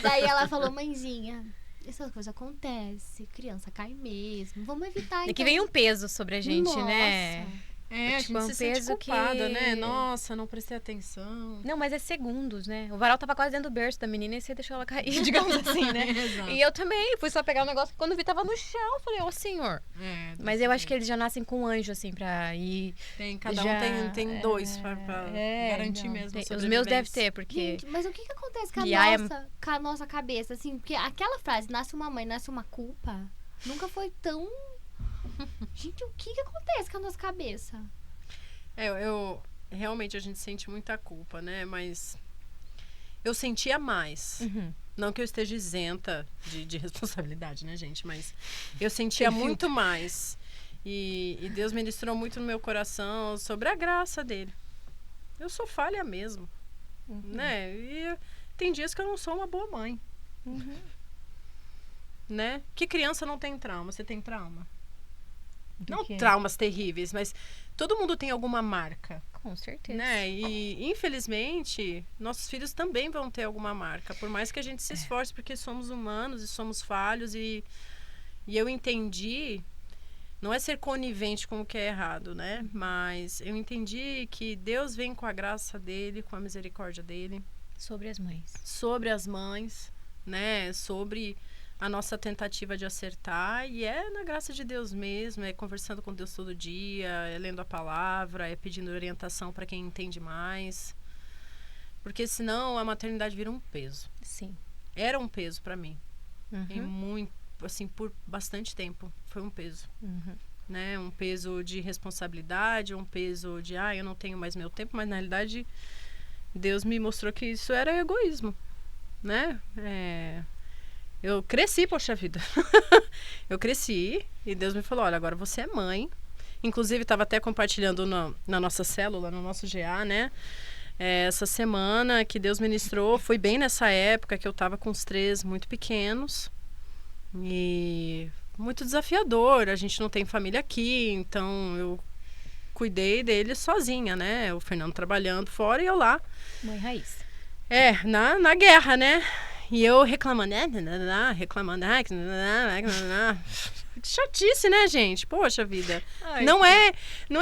Daí ela falou, mãezinha, essas coisas acontecem, criança cai mesmo, vamos evitar. É que vem um peso sobre a gente, né? É, a tipo, gente se sente peso culpada, que... né? Nossa, não prestei atenção. Não, mas é segundos, né? O varal tava quase dentro do berço da menina e você deixou ela cair, digamos assim, né? Exato. E eu também fui só pegar o negócio que quando vi tava no chão, eu falei, ô senhor. Mas eu acho que eles já nascem com um anjo, assim, pra ir... Cada um tem dois pra garantir não, mesmo a os meus devem sobrevivência. ter, porque... Gente, mas o que acontece com a nossa cabeça, assim? Porque aquela frase, nasce uma mãe, nasce uma culpa, nunca foi tão... Gente, o que acontece com a nossa cabeça? Realmente a gente sente muita culpa, né? Mas eu sentia mais. Não que eu esteja isenta de responsabilidade, né, gente? Mas eu sentia muito mais. E Deus ministrou muito no meu coração sobre a graça dele. Eu sou falha mesmo, né? E tem dias que eu não sou uma boa mãe. Né? Que criança não tem trauma? Você tem trauma? Não traumas terríveis, mas todo mundo tem alguma marca. Com certeza. Né? E, infelizmente, nossos filhos também vão ter alguma marca. Por mais que a gente se esforce, porque somos humanos e somos falhos. E eu entendi... Não é ser conivente com o que é errado, né? Mas eu entendi que Deus vem com a graça dele, com a misericórdia dele. Sobre as mães. Sobre as mães, né? Sobre... a nossa tentativa de acertar, e é na graça de Deus mesmo, é conversando com Deus todo dia, é lendo a palavra, é pedindo orientação para quem entende mais, porque senão a maternidade vira um peso. Sim. Era um peso para mim, e muito, assim, por bastante tempo, foi um peso, né? Um peso de responsabilidade, um peso de, eu não tenho mais meu tempo, mas na realidade Deus me mostrou que isso era egoísmo, né? Eu cresci, poxa vida. Eu cresci e Deus me falou, olha, agora você é mãe. Inclusive, estava até compartilhando na nossa célula, no nosso GA, né? Essa semana que Deus ministrou, foi bem nessa época que eu estava com os 3 muito pequenos. E muito desafiador. A gente não tem família aqui, então eu cuidei deles sozinha, né? O Fernando trabalhando fora e eu lá. Mãe raiz. Na guerra, né? E eu reclamando, chatice, né, gente? Poxa vida. Não é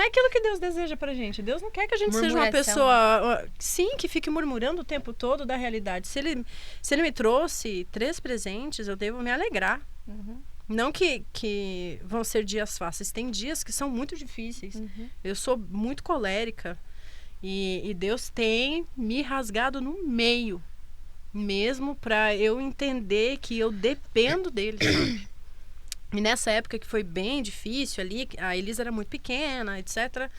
aquilo que Deus deseja pra gente. Deus não quer que a gente seja uma pessoa, sim, que fique murmurando o tempo todo da realidade. Se ele me trouxe 3 presentes, eu devo me alegrar. Não que vão ser dias fáceis. Tem dias que são muito difíceis. Eu sou muito colérica. E Deus tem me rasgado no meio. Mesmo para eu entender que eu dependo dele, sabe? E nessa época que foi bem difícil ali, a Elisa era muito pequena, etc.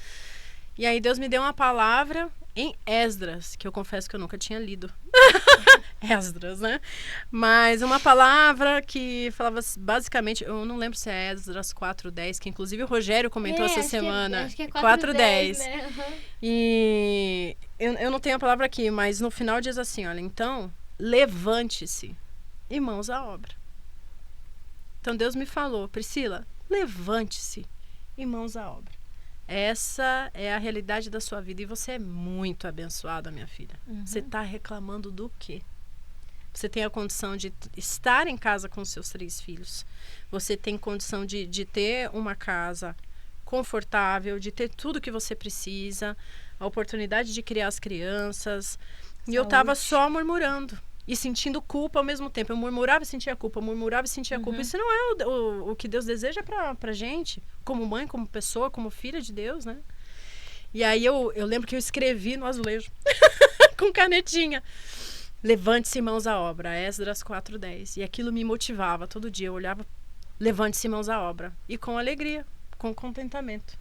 E aí Deus me deu uma palavra em Esdras, que eu confesso que eu nunca tinha lido. Esdras, né? Mas uma palavra que falava basicamente, eu não lembro se é Esdras 4:10, que inclusive o Rogério comentou essa semana. Acho que é 4:10, né? E eu não tenho a palavra aqui, mas no final diz assim, olha, então, levante-se e mãos à obra. Então Deus me falou, Priscila, levante-se e mãos à obra. Essa é a realidade da sua vida e você é muito abençoada, minha filha. Você está reclamando do quê? Você tem a condição de estar em casa com seus 3 filhos. Você tem condição de ter uma casa confortável, de ter tudo que você precisa, a oportunidade de criar as crianças, E eu tava só murmurando. E sentindo culpa ao mesmo tempo. Eu murmurava e sentia culpa, murmurava e sentia culpa. Isso não é o que Deus deseja pra gente. Como mãe, como pessoa, como filha de Deus, né? E aí eu lembro que eu escrevi no azulejo. Com canetinha. Levante-se, mãos à obra. Esdras 4:10. E aquilo me motivava todo dia. Eu olhava, levante-se, mãos à obra. E com alegria, com contentamento.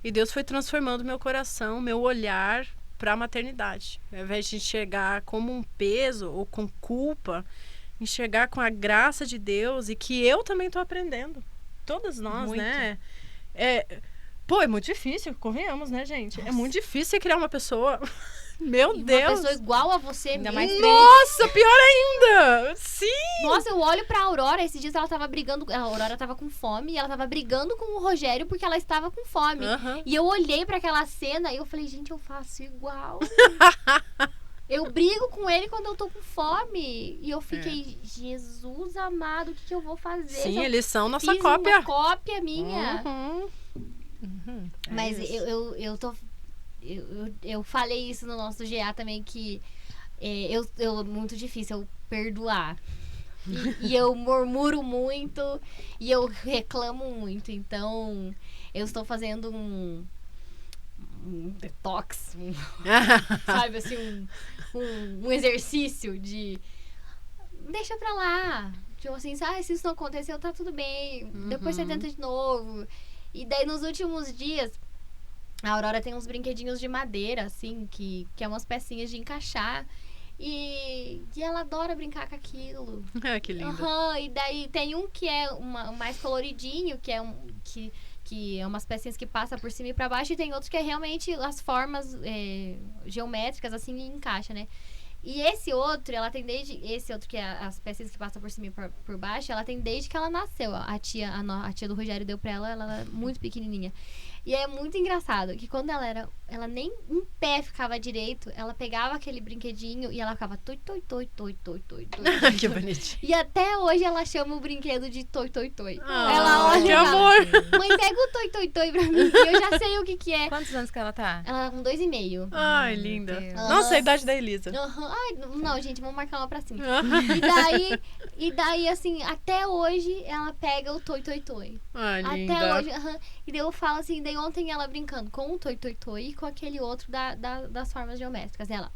E Deus foi transformando meu coração, meu olhar para a maternidade. Ao invés de enxergar como um peso ou com culpa, enxergar com a graça de Deus e que eu também estou aprendendo. Todas nós, Muito. né? É muito difícil, convenhamos, né, gente? Nossa. É muito difícil você criar uma pessoa... Meu Deus! Uma pessoa igual a você, ainda mesmo. mais Nossa, pior ainda! Sim! Nossa, eu olho pra Aurora, esses dias ela tava brigando, a Aurora tava com fome, e ela tava brigando com o Rogério porque ela estava com fome. E eu olhei pra aquela cena e eu falei, gente, eu faço igual. Eu brigo com ele quando eu tô com fome. E eu fiquei, Jesus amado, o que eu vou fazer? Sim, eles são nossa fiz cópia. Uma cópia minha. Mas eu falei isso no nosso GA também, que muito difícil eu perdoar. E eu murmuro muito e eu reclamo muito. Então, eu estou fazendo um detox, sabe, assim, um exercício de deixa pra lá. Tipo assim, se isso não aconteceu, tá tudo bem. Depois você tenta de novo. E daí, nos últimos dias, a Aurora tem uns brinquedinhos de madeira, assim, que é umas pecinhas de encaixar. E ela adora brincar com aquilo. Que lindo. E daí tem um que é mais coloridinho, que é umas pecinhas que passa por cima e pra baixo. E tem outros que é realmente as formas geométricas, assim, e encaixa, né? E esse outro que é as pecinhas que passam por cima e por baixo, ela tem desde que ela nasceu. A tia do Rogério deu pra ela era muito pequenininha. E é muito engraçado que quando ela nem em pé ficava direito, ela pegava aquele brinquedinho e ela ficava toi. Que bonitinho. E até hoje ela chama o brinquedo de toi. Ah, ela olha que e fala, amor. mãe, pega o toi pra mim, que eu já sei o que é. Quantos anos que ela tá? Ela tá com 2,5. Ai, linda. Deus. Nossa, a idade da Elisa. Ai, não, gente, vamos marcar uma pra cima. E daí, assim, até hoje ela pega o toi. Ai, linda. Até hoje, E daí eu falo assim, daí ontem ela brincando com o toi e com aquele outro das formas geométricas. Ela,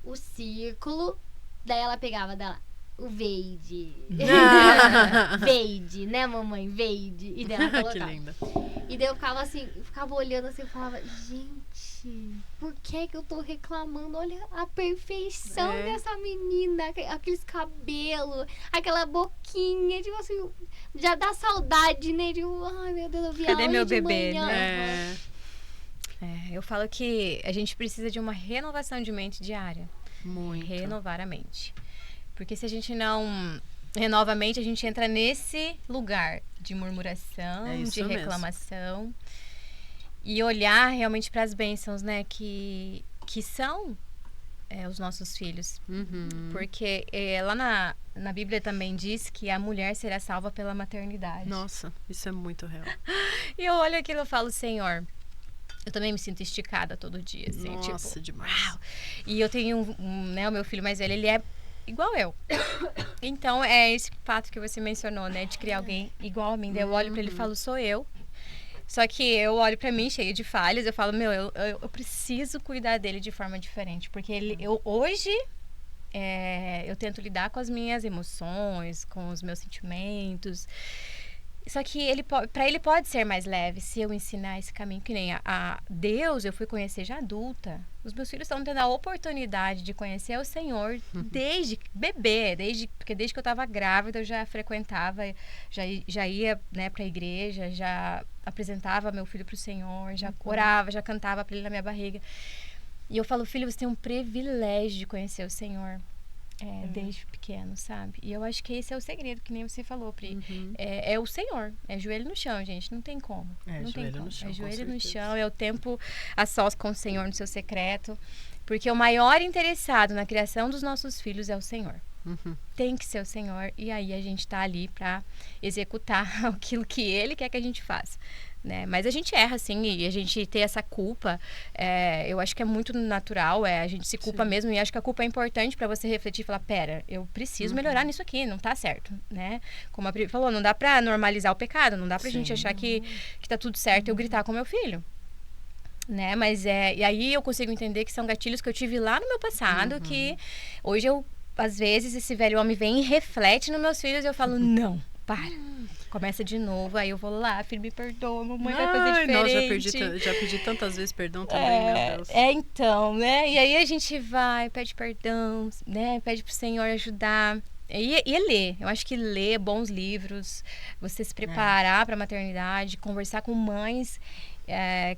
o círculo, daí ela pegava dela, o Veide. Veide, né, mamãe? Veide. E daí ela colocava. Que linda. E daí eu ficava olhando assim e falava, gente, por que eu tô reclamando? Olha a perfeição dessa menina, aqueles cabelos, aquela boquinha, tipo assim, já dá saudade, né? Tipo, ai meu Deus, eu vi Cadê ela meu de bebê, manhã. né? Eu falo que a gente precisa de uma renovação de mente diária. Muito. Renovar a mente. Porque se a gente não renova a mente, a gente entra nesse lugar de murmuração, de reclamação. Mesmo. E olhar realmente para as bênçãos, né? Que são os nossos filhos. Porque lá na Bíblia também diz que a mulher será salva pela maternidade. Nossa, isso é muito real. E eu olho aquilo e falo, Senhor... Eu também me sinto esticada todo dia, assim, nossa, demais. Uau! E eu tenho o meu filho mais velho, ele é igual eu. Então, é esse fato que você mencionou, né? De criar alguém igual a mim. Daí eu olho pra ele e falo, sou eu. Só que eu olho pra mim, cheia de falhas, eu falo, eu preciso cuidar dele de forma diferente. Porque hoje, eu tento lidar com as minhas emoções, com os meus sentimentos... Só que para ele pode ser mais leve se eu ensinar esse caminho. Que nem a Deus eu fui conhecer já adulta. Os meus filhos estão tendo a oportunidade de conhecer o Senhor desde bebê. Porque desde que eu estava grávida eu já frequentava, já ia, né, para a igreja, já apresentava meu filho para o Senhor, já orava, já cantava para ele na minha barriga. E eu falo, filho, você tem um privilégio de conhecer o Senhor. Desde pequeno, sabe? E eu acho que esse é o segredo, que nem você falou, Pri. É o Senhor. É joelho no chão, gente. Não tem como. Não tem como. É joelho no chão. É o tempo a sós com o Senhor no seu secreto. Porque o maior interessado na criação dos nossos filhos é o Senhor. Tem que ser o Senhor. E aí a gente tá ali para executar aquilo que Ele quer que a gente faça. Né? Mas a gente erra, assim, e a gente ter essa culpa, eu acho que é muito natural, a gente se culpa mesmo, e acho que a culpa é importante para você refletir e falar, pera, eu preciso melhorar nisso aqui, não tá certo, né? Como a Pri falou, não dá pra normalizar o pecado, não dá pra gente achar que tá tudo certo e eu gritar com meu filho. Né? Mas e aí eu consigo entender que são gatilhos que eu tive lá no meu passado, que hoje eu, às vezes, esse velho homem vem e reflete nos meus filhos e eu falo, não, para. Começa de novo, aí eu vou lá, filho, me perdoa, mamãe vai fazer diferente. Nossa, já pedi tantas vezes perdão também, meu Deus. Então, né? E aí a gente vai, pede perdão, né? Pede pro Senhor ajudar. E ler. Eu acho que ler bons livros, você se preparar para a maternidade, conversar com mães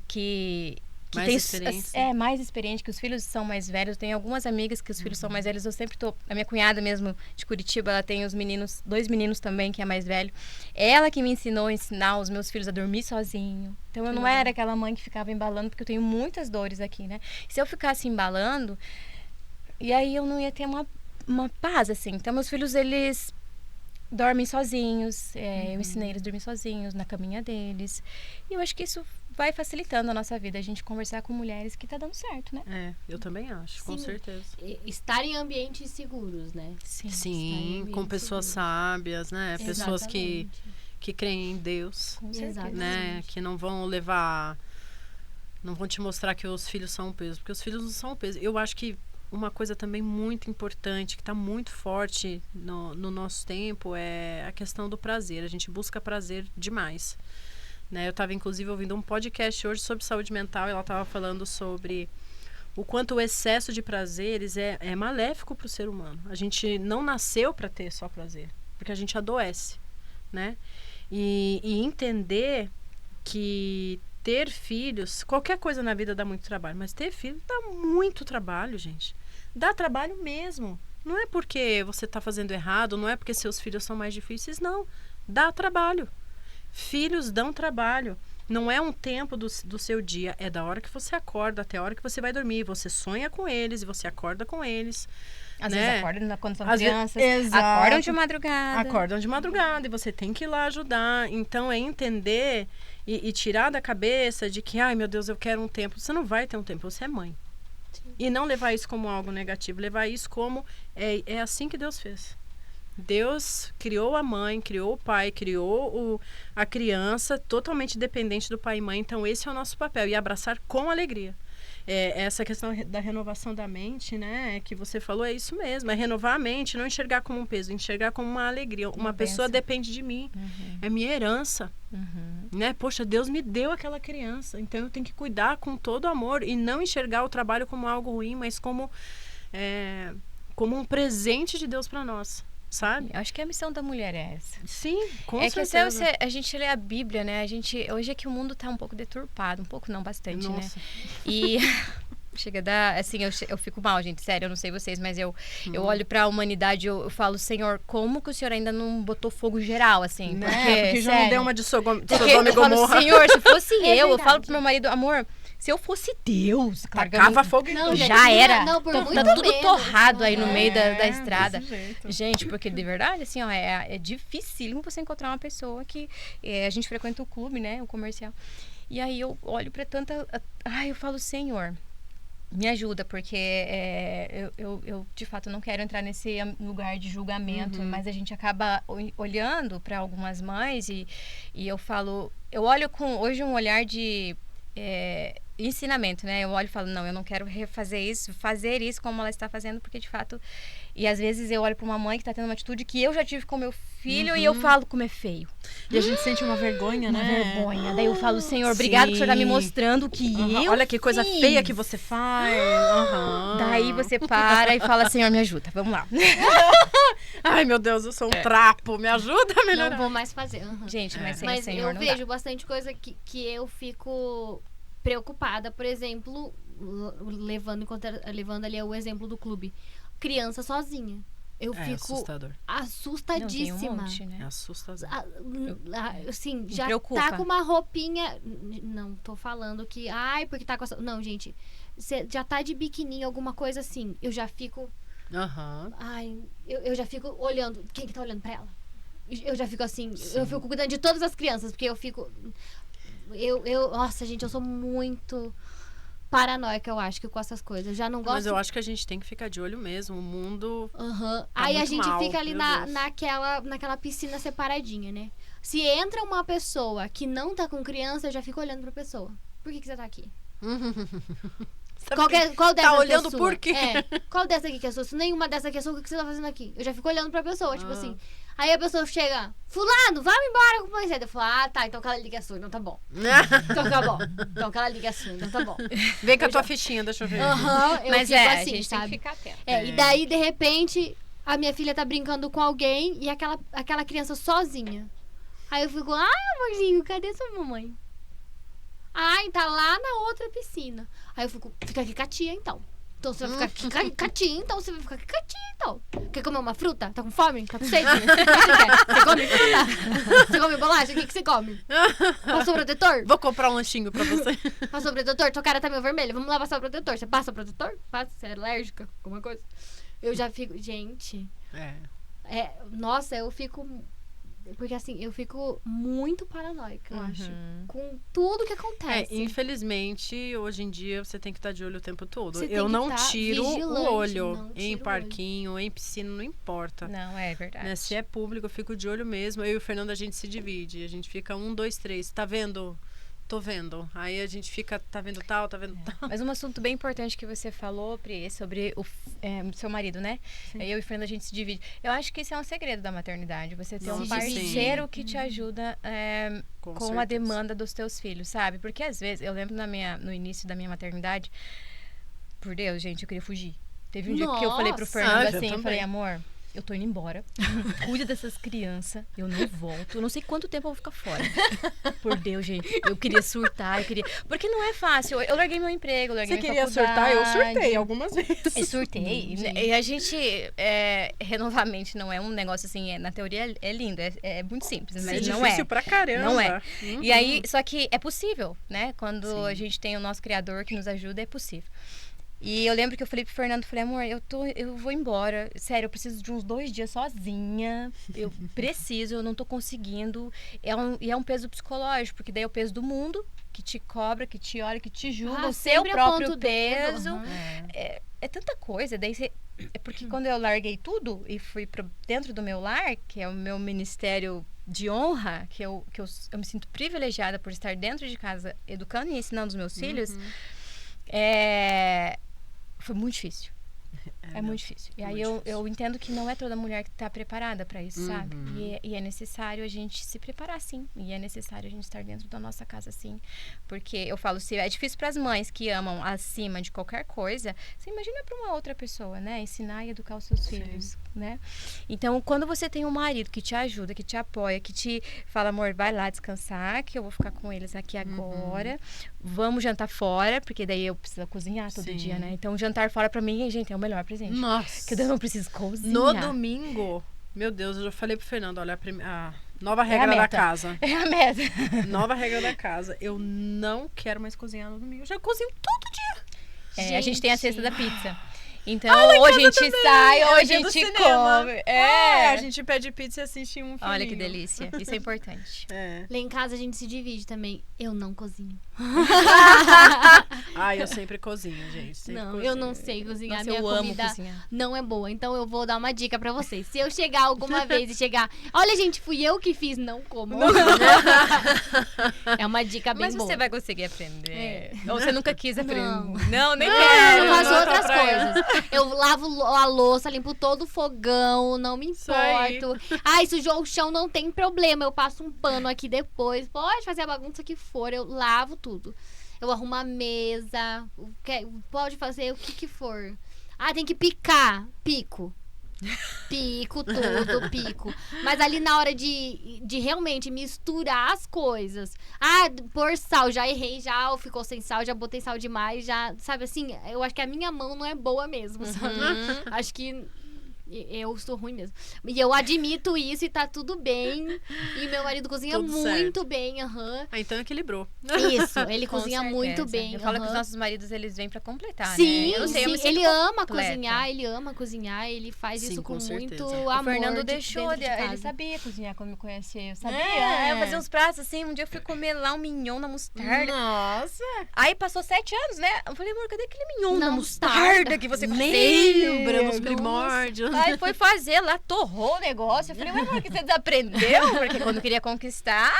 que mais tem experiência. Mais experiente, que os filhos são mais velhos. Tenho algumas amigas que os filhos são mais velhos. Eu sempre tô... A minha cunhada mesmo, de Curitiba, ela tem 2 meninos também, que é mais velho. Ela que me ensinou a ensinar os meus filhos a dormir sozinho. Então, eu não era aquela mãe que ficava embalando, porque eu tenho muitas dores aqui, né? Se eu ficasse embalando, e aí eu não ia ter uma paz, assim. Então, meus filhos, eles dormem sozinhos. Eu ensinei eles a dormir sozinhos, na caminha deles. E eu acho que isso vai facilitando a nossa vida, a gente conversar com mulheres que tá dando certo, né? Eu também acho, com certeza. Estar em ambientes seguros, né? Sim, com pessoas sábias, né? Exatamente. Pessoas que creem em Deus, Com certeza. né? Que não vão não vão te mostrar que os filhos são um peso, porque os filhos não são um peso. Eu acho que uma coisa também muito importante, que está muito forte no nosso tempo, é a questão do prazer. A gente busca prazer demais. Né? Eu estava, inclusive, ouvindo um podcast hoje sobre saúde mental e ela estava falando sobre o quanto o excesso de prazeres é maléfico para o ser humano. A gente não nasceu para ter só prazer, porque a gente adoece, né? E entender que ter filhos, qualquer coisa na vida dá muito trabalho, mas ter filhos dá muito trabalho, gente. Dá trabalho mesmo. Não é porque você está fazendo errado, não é porque seus filhos são mais difíceis, não. Dá trabalho. Filhos dão trabalho. Não é um tempo do seu dia. É da hora que você acorda até a hora que você vai dormir. Você sonha com eles e você acorda com eles. Às né? vezes acordam quando são Às crianças. Exato. Acordam de madrugada. Acordam de madrugada e você tem que ir lá ajudar. Então é entender e tirar da cabeça de que, ai meu Deus, eu quero um tempo. Você não vai ter um tempo, você é mãe. Sim. E não levar isso como algo negativo. Levar isso como é assim que Deus fez. Deus criou a mãe, criou o pai, criou a criança totalmente dependente do pai e mãe. Então, esse é o nosso papel. E abraçar com alegria. Essa questão da renovação da mente, né? Que você falou, é isso mesmo. É renovar a mente, não enxergar como um peso, enxergar como uma alegria. Uma pessoa depende de mim. É minha herança. Né? Poxa, Deus me deu aquela criança. Então, eu tenho que cuidar com todo amor e não enxergar o trabalho como algo ruim, mas como um presente de Deus para nós. Sabe? Eu acho que a missão da mulher é essa. Sim, com certeza. Que a gente lê a Bíblia, né? Hoje é que o mundo tá um pouco deturpado. Um pouco não, bastante, Nossa. Né? E chega a dar... Assim, eu fico mal, gente. Sério, eu não sei vocês, mas eu olho pra humanidade, eu falo, Senhor, como que o Senhor ainda não botou fogo geral, assim? Né? Porque já não deu uma de Sodoma e Gomorra. Senhor, se fosse eu falo pro meu marido, amor... Se eu fosse Deus, tacava fogo não, já era. Não, por muito tá tudo menos, torrado aí no meio da estrada. Jeito. Gente, porque de verdade, assim, ó, é dificílimo você encontrar uma pessoa que... a gente frequenta o clube, né? O comercial. E aí eu olho pra tanta... eu falo, Senhor, me ajuda, porque eu de fato não quero entrar nesse lugar de julgamento, mas a gente acaba olhando pra algumas mães e eu falo... Eu olho com hoje um olhar de... ensinamento, né? Eu olho e falo, não, eu não quero fazer isso como ela está fazendo, porque de fato... E às vezes eu olho para uma mãe que está tendo uma atitude que eu já tive com meu filho e eu falo como é feio. E a gente sente uma vergonha, né? Uma vergonha. Daí eu falo, Senhor, obrigado que o Senhor está me mostrando que eu olha que coisa feia que você faz. Daí você para e fala, Senhor, me ajuda, vamos lá. Ai, meu Deus, eu sou um trapo, me ajuda a melhorar. Não vou mais fazer. Gente, mas sem mas o Senhor eu não vejo dá. bastante coisa que eu fico preocupada, por exemplo, levando ali o exemplo do clube. Criança sozinha. Eu fico assustador. assustadíssima. Não, tem um monte, né? É assustador. Assim, já preocupa. tá com uma roupinha. Não tô falando que. Ai, porque tá com essa. Não, gente. Você já tá de biquininho, alguma coisa assim. Eu já fico. Aham. Ai, eu já fico olhando. Quem que tá olhando pra ela? Eu já fico assim, eu fico cuidando de todas as crianças, porque eu fico... Nossa, gente, eu sou muito paranoica, eu acho, que com essas coisas. Eu já não gosto... Mas eu acho que a gente tem que ficar de olho mesmo. O mundo... Aham. Tá Aí a muito gente mal, fica ali meu Deus. naquela piscina separadinha, né? Se entra uma pessoa que não tá com criança, eu já fico olhando pra pessoa. Por que você tá aqui? Qual dessas olhando que é sua? por quê? Qual dessa aqui que é sua? Se nenhuma dessa aqui é sua, o que você tá fazendo aqui? Eu já fico olhando pra pessoa, tipo assim. Aí a pessoa chega, fulano, vai embora com você. Eu falo, tá, então aquela liga é sua, então tá bom. Então tá bom. Então aquela liga é sua, então tá bom. Vem com a tua fichinha, deixa eu ver. Aham, eu Mas fico a assim, gente sabe? tem que ficar atento. E daí, de repente, a minha filha tá brincando com alguém e aquela criança sozinha. Aí eu fico, ai, amorzinho, cadê sua mamãe? Ai, tá lá na outra piscina. Aí eu fico, fica aqui quietinha, então. Então você vai ficar aqui quietinha, então você vai ficar aqui quietinha, então. Quer comer uma fruta? Tá com fome? Tá com sede? O que você quer? Você come fruta? Você come bolacha? O que você come? Passou protetor? Vou comprar um lanchinho pra você. Passou protetor? Tua cara tá meio vermelha. Vamos lá passar o protetor. Você passa o protetor? Passa? Você é alérgica? Alguma coisa? Eu já fico... Gente... Nossa, eu fico... Porque assim, eu fico muito paranoica, eu acho. Com tudo que acontece. Infelizmente, hoje em dia, você tem que estar de olho o tempo todo. Você tem Eu que não tá tiro o vigilante, olho não em tiro o parquinho, em piscina, não importa. Não, é verdade. Né? Se é público, eu fico de olho mesmo. Eu e o Fernando, a gente se divide. A gente fica 1, 2, 3. Tá vendo? Tô vendo. Aí a gente fica, tá vendo tal, tá vendo tal. Mas um assunto bem importante que você falou, Pri, sobre o seu marido, né? Sim. Eu e o Fernando, a gente se divide. Eu acho que isso é um segredo da maternidade. Você ter um Sim. parceiro que te ajuda Com com a certeza. demanda dos teus filhos, sabe? Porque às vezes, eu lembro no início da minha maternidade, por Deus, gente, eu queria fugir. Teve um dia que eu falei pro Nossa! Fernando eu assim, eu também. falei, amor, eu tô indo embora. Cuida dessas crianças. Eu não volto. Eu não sei quanto tempo eu vou ficar fora. Por Deus, gente. Eu queria surtar, Porque não é fácil. Eu larguei meu emprego, larguei Você minha queria faculdade. surtar? Eu surtei algumas vezes. Eu surtei. E a gente, renovamente, não é um negócio assim, na teoria é lindo, é muito simples, mas Sim, não difícil é. pra caramba. Não é. Uhum. E aí, só que é possível, né? Quando Sim. a gente tem o nosso criador que nos ajuda, é possível. E eu lembro que eu falei pro Fernando, falei, amor, eu vou embora. Sério, eu preciso de uns 2 dias sozinha. Eu preciso, eu não tô conseguindo. E é um peso psicológico, porque daí é o peso do mundo, que te cobra, que te olha, que te julga, o seu sempre próprio aponta o dedo. peso. Uhum. É tanta coisa. Daí é porque quando eu larguei tudo e fui dentro do meu lar, que é o meu ministério de honra, que eu me sinto privilegiada por estar dentro de casa, educando e ensinando os meus filhos, foi muito difícil. É muito difícil. E aí eu entendo que não é toda mulher que está preparada para isso, sabe? E é necessário a gente se preparar, sim. E é necessário a gente estar dentro da nossa casa, sim. Porque eu falo, se é difícil para as mães que amam acima de qualquer coisa, você imagina para uma outra pessoa, né? Ensinar e educar os seus filhos, né? Então, quando você tem um marido que te ajuda, que te apoia, que te fala, amor, vai lá descansar, que eu vou ficar com eles aqui agora. Vamos jantar fora, porque daí eu preciso cozinhar todo dia, né? Então, jantar fora para mim, gente, é o melhor presente. Nossa. Que eu não preciso cozinhar. No domingo, meu Deus, eu já falei pro Fernando, olha, a nova regra da meta. casa. É a meta. Nova regra da casa. Eu não quero mais cozinhar no domingo. Eu já cozinho todo dia. A gente tem a cesta da pizza. Então, ou a gente sai, ou a dia do gente cinema. come. A gente pede pizza e assiste um filme. Olha que delícia. Isso é importante. Lá em casa a gente se divide também. Eu não cozinho. Eu sempre cozinho, gente. Sempre Não, cozinho. eu não sei cozinhar. Nossa, Minha eu amo comida cozinhar. não é boa. Então eu vou dar uma dica pra vocês. Se eu chegar alguma vez e chegar... Olha, gente, fui eu que fiz. Não como. É uma dica bem Mas boa. você vai conseguir aprender. Ou você nunca quis aprender. Não. Nem Eu quero. faço não, outras pra ela. coisas. Eu lavo a louça, limpo todo o fogão, não me Isso aí. importo. Ai, sujou o chão, não tem problema. Eu passo um pano aqui depois. Pode fazer a bagunça que for, eu lavo tudo. Eu arrumo a mesa. Pode fazer o que for. Ah, tem que picar. Pico. Pico tudo, pico. Mas ali na hora de realmente misturar as coisas. Ah, pôr sal, já errei, já ficou sem sal, já botei sal demais, já, sabe assim, eu acho que a minha mão não é boa mesmo, sabe? Acho que Eu sou ruim mesmo. E eu admito isso e tá tudo bem. E meu marido cozinha Tudo muito certo. bem, aham. Então equilibrou. Isso, ele Com cozinha certeza. muito bem. Eu falo que os aham. nossos maridos, eles vêm pra completar, Sim, né? Eu não sei, eu me sim, sinto ele ama completa. cozinhar, ele faz Sim, isso com com muito certeza. amor. O Fernando de- deixou, dentro de ele casa. sabia cozinhar quando me conhecia, eu sabia. É. Eu fazia uns pratos assim, um dia eu fui comer lá um mignon na mostarda. Nossa! Aí passou 7 anos, né? Eu falei, amor, cadê aquele mignon Na na mostarda que você Lembra nos fazia? primórdios. Aí foi fazer lá, torrou o negócio. Eu falei, mas amor, que você desaprendeu? Porque quando queria conquistar...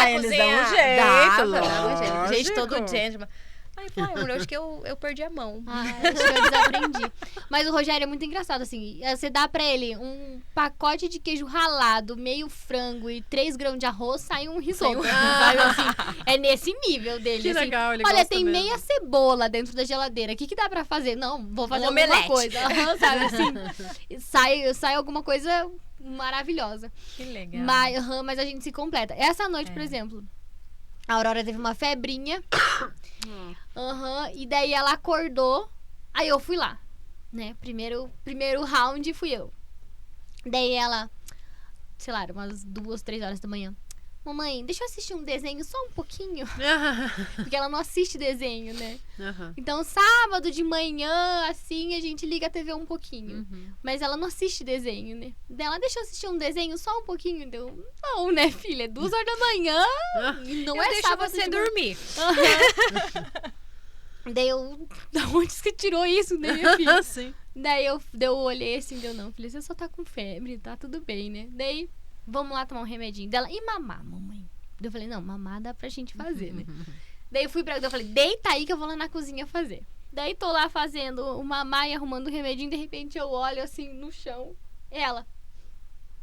eles cozinhar. dão um jeito, dava um jeito. Gente, todo lógico. gentleman. Aí, pai, amor, eu acho que eu perdi a mão. Acho que eu desaprendi. Mas o Rogério é muito engraçado, assim. Você dá pra ele um pacote de queijo ralado, meio frango e 3 grãos de arroz, sai um risoto. Sabe, assim? É nesse nível dele. Que assim. legal, ele Olha, gosta tem mesmo. meia cebola dentro da geladeira. O que dá pra fazer? Não, vou fazer alguma omelete. coisa. Aham, sabe, assim. Sai alguma coisa maravilhosa. Que legal. Mas a gente se completa. Essa noite, por exemplo, a Aurora teve uma febrinha. E daí ela acordou. Aí eu fui lá, né? Primeiro round fui eu. Daí ela, sei lá, era umas 2, 3 horas da manhã. Mamãe, deixa eu assistir um desenho só um pouquinho. Porque ela não assiste desenho, né? Aham. Então, sábado de manhã, assim, a gente liga a TV um pouquinho. Uhum. Mas ela não assiste desenho, né? Daí ela, deixa eu assistir um desenho só um pouquinho. Deu, não, né, filha? 2 horas da manhã. E não eu é deixo sábado você de manhã. dormir. Daí eu, da onde você tirou isso, né, minha filha? Sim. Daí eu olhei assim, deu não. Falei, você só tá com febre, tá tudo bem, né? Daí, vamos lá tomar um remedinho dela. E mamar, mamãe? Daí eu falei, não, mamar dá pra gente fazer, né? Daí eu fui pra... Daí eu falei, deita aí que eu vou lá na cozinha fazer. Daí tô lá fazendo o mamar e arrumando o remedinho. De repente eu olho assim no chão. Ela.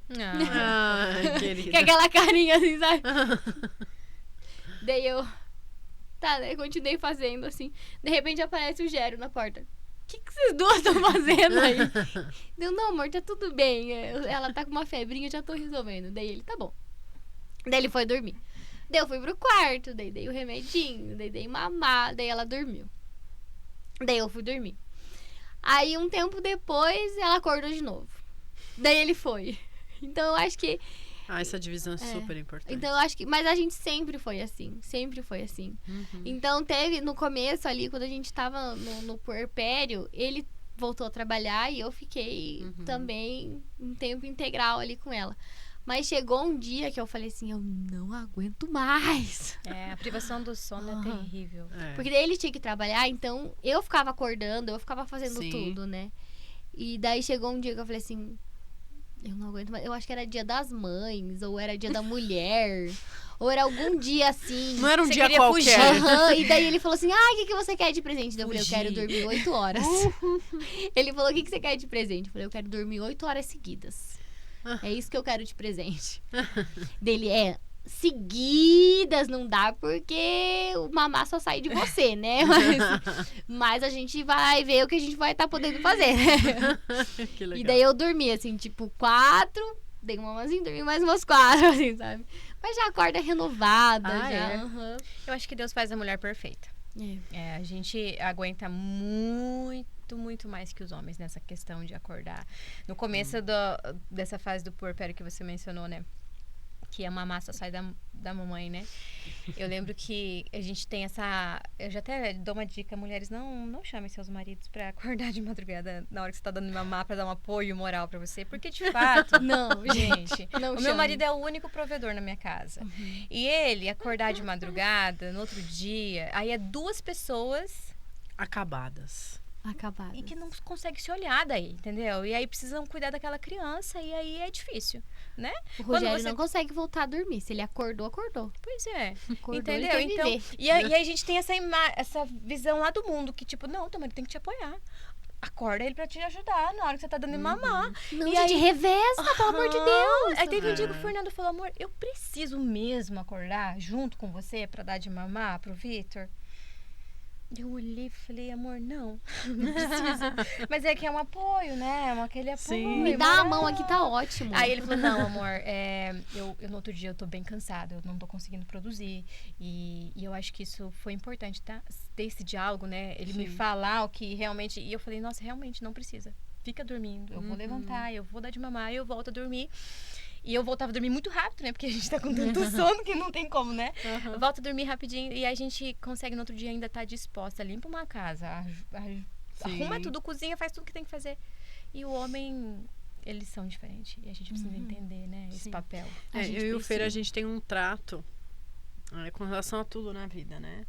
Ai, Com querida. aquela carinha assim, sabe? Daí eu... Tá, daí eu continuei fazendo assim. De repente aparece o Gério na porta. O que vocês duas estão fazendo aí? Deu, não, amor, tá tudo bem. Ela tá com uma febrinha, eu já tô resolvendo. Daí ele, tá bom. Daí ele foi dormir. Daí eu fui pro quarto, daí dei o remedinho, daí dei mamar, daí ela dormiu. Daí eu fui dormir. Aí um tempo depois ela acordou de novo. Daí ele foi. Então eu acho que... Essa divisão é super importante. Então eu acho que... Mas a gente sempre foi assim. Sempre foi assim. Uhum. Então teve no começo ali, quando a gente tava no puerpério, ele voltou a trabalhar e eu fiquei também um tempo integral ali com ela. Mas chegou um dia que eu falei assim, eu não aguento mais. A privação do sono é terrível. É. Porque daí ele tinha que trabalhar, então eu ficava acordando, eu ficava fazendo Sim. tudo, né? E daí chegou um dia que eu falei assim, eu não aguento mais. Eu acho que era dia das mães, ou era dia da mulher, ou era algum dia assim. Não era um Você dia queria qualquer. fugir. E daí ele falou assim, o que você quer de presente? Daí eu falei, eu quero Fugir. dormir 8 horas. Ele falou, o que você quer de presente? Eu falei, eu quero dormir 8 horas seguidas. É isso que eu quero de presente. Dele, seguidas não dá porque o mamar só sai de você, né? Mas a gente vai ver o que a gente vai estar podendo fazer, né? Que legal. E daí eu dormi, assim, tipo, 4, dei um mamazinho, dormi mais umas 4, assim, sabe? Mas já acorda renovada, Ah, já. é? aham. Eu acho que Deus faz a mulher perfeita. A gente aguenta muito mais que os homens nessa questão de acordar. No começo dessa fase do puerpério que você mencionou, né? Que a mamá só sai da mamãe, né? Eu lembro que a gente tem essa... Eu já até dou uma dica, mulheres, não chamem seus maridos pra acordar de madrugada na hora que você tá dando mamar pra dar um apoio moral pra você. Porque, de fato... Não, gente, não o meu chame. marido é o único provedor na minha casa. E ele acordar de madrugada, no outro dia, aí é 2 pessoas... Acabadas. Acabado. E que não consegue se olhar daí, entendeu? E aí precisam cuidar daquela criança e aí é difícil, né? O Rogério você- não consegue voltar a dormir. Se ele acordou, acordou. Pois é. Acordou, ele Entendeu? quer Então, viver. e aí a gente tem essa visão lá do mundo que tipo, não, teu marido tem que te apoiar. Acorda ele pra te ajudar na hora que você tá dando de mamar. Não, E gente, aí- reveza, pelo amor de Deus. Aí teve um dia que o É. Fernando falou, amor, eu preciso mesmo acordar junto com você pra dar de mamar pro Vitor. Eu olhei e falei, amor, não precisa. Mas é que é um apoio, né? Aquele apoio. Sim. Me dá a moral. mão aqui, tá ótimo. Aí ele falou, não, amor, eu no outro dia eu tô bem cansada, eu não tô conseguindo produzir. E eu acho que isso foi importante, tá? Ter esse diálogo, né? Ele me falar o que realmente... E eu falei, nossa, realmente não precisa. fica dormindo. Eu vou levantar, eu vou dar de mamar, eu volto a dormir. E eu voltava a dormir muito rápido, né? Porque a gente tá com tanto sono que não tem como, né? Eu volto a dormir rapidinho e a gente consegue no outro dia ainda estar disposta. Limpa uma casa, arruma tudo, cozinha, faz tudo que tem que fazer. E o homem, eles são diferentes. E a gente precisa entender, né? Esse papel. Eu e o Fer, a gente tem um trato com relação a tudo na vida, né?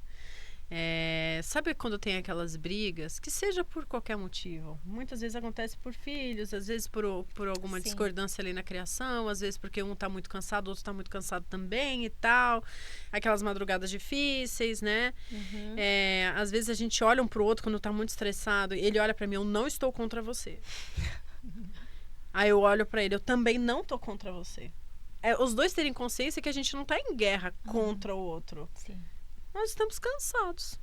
Sabe quando tem aquelas brigas, que seja por qualquer motivo, muitas vezes acontece por filhos, às vezes por alguma discordância ali na criação, às vezes porque um tá muito cansado, o outro tá muito cansado também e tal, aquelas madrugadas difíceis, né? Às vezes a gente olha um pro outro quando tá muito estressado, ele olha pra mim, eu não estou contra você. Aí eu olho pra ele, eu também não tô contra você. Os dois terem consciência que a gente não tá em guerra contra o outro. Sim. Nós estamos cansados.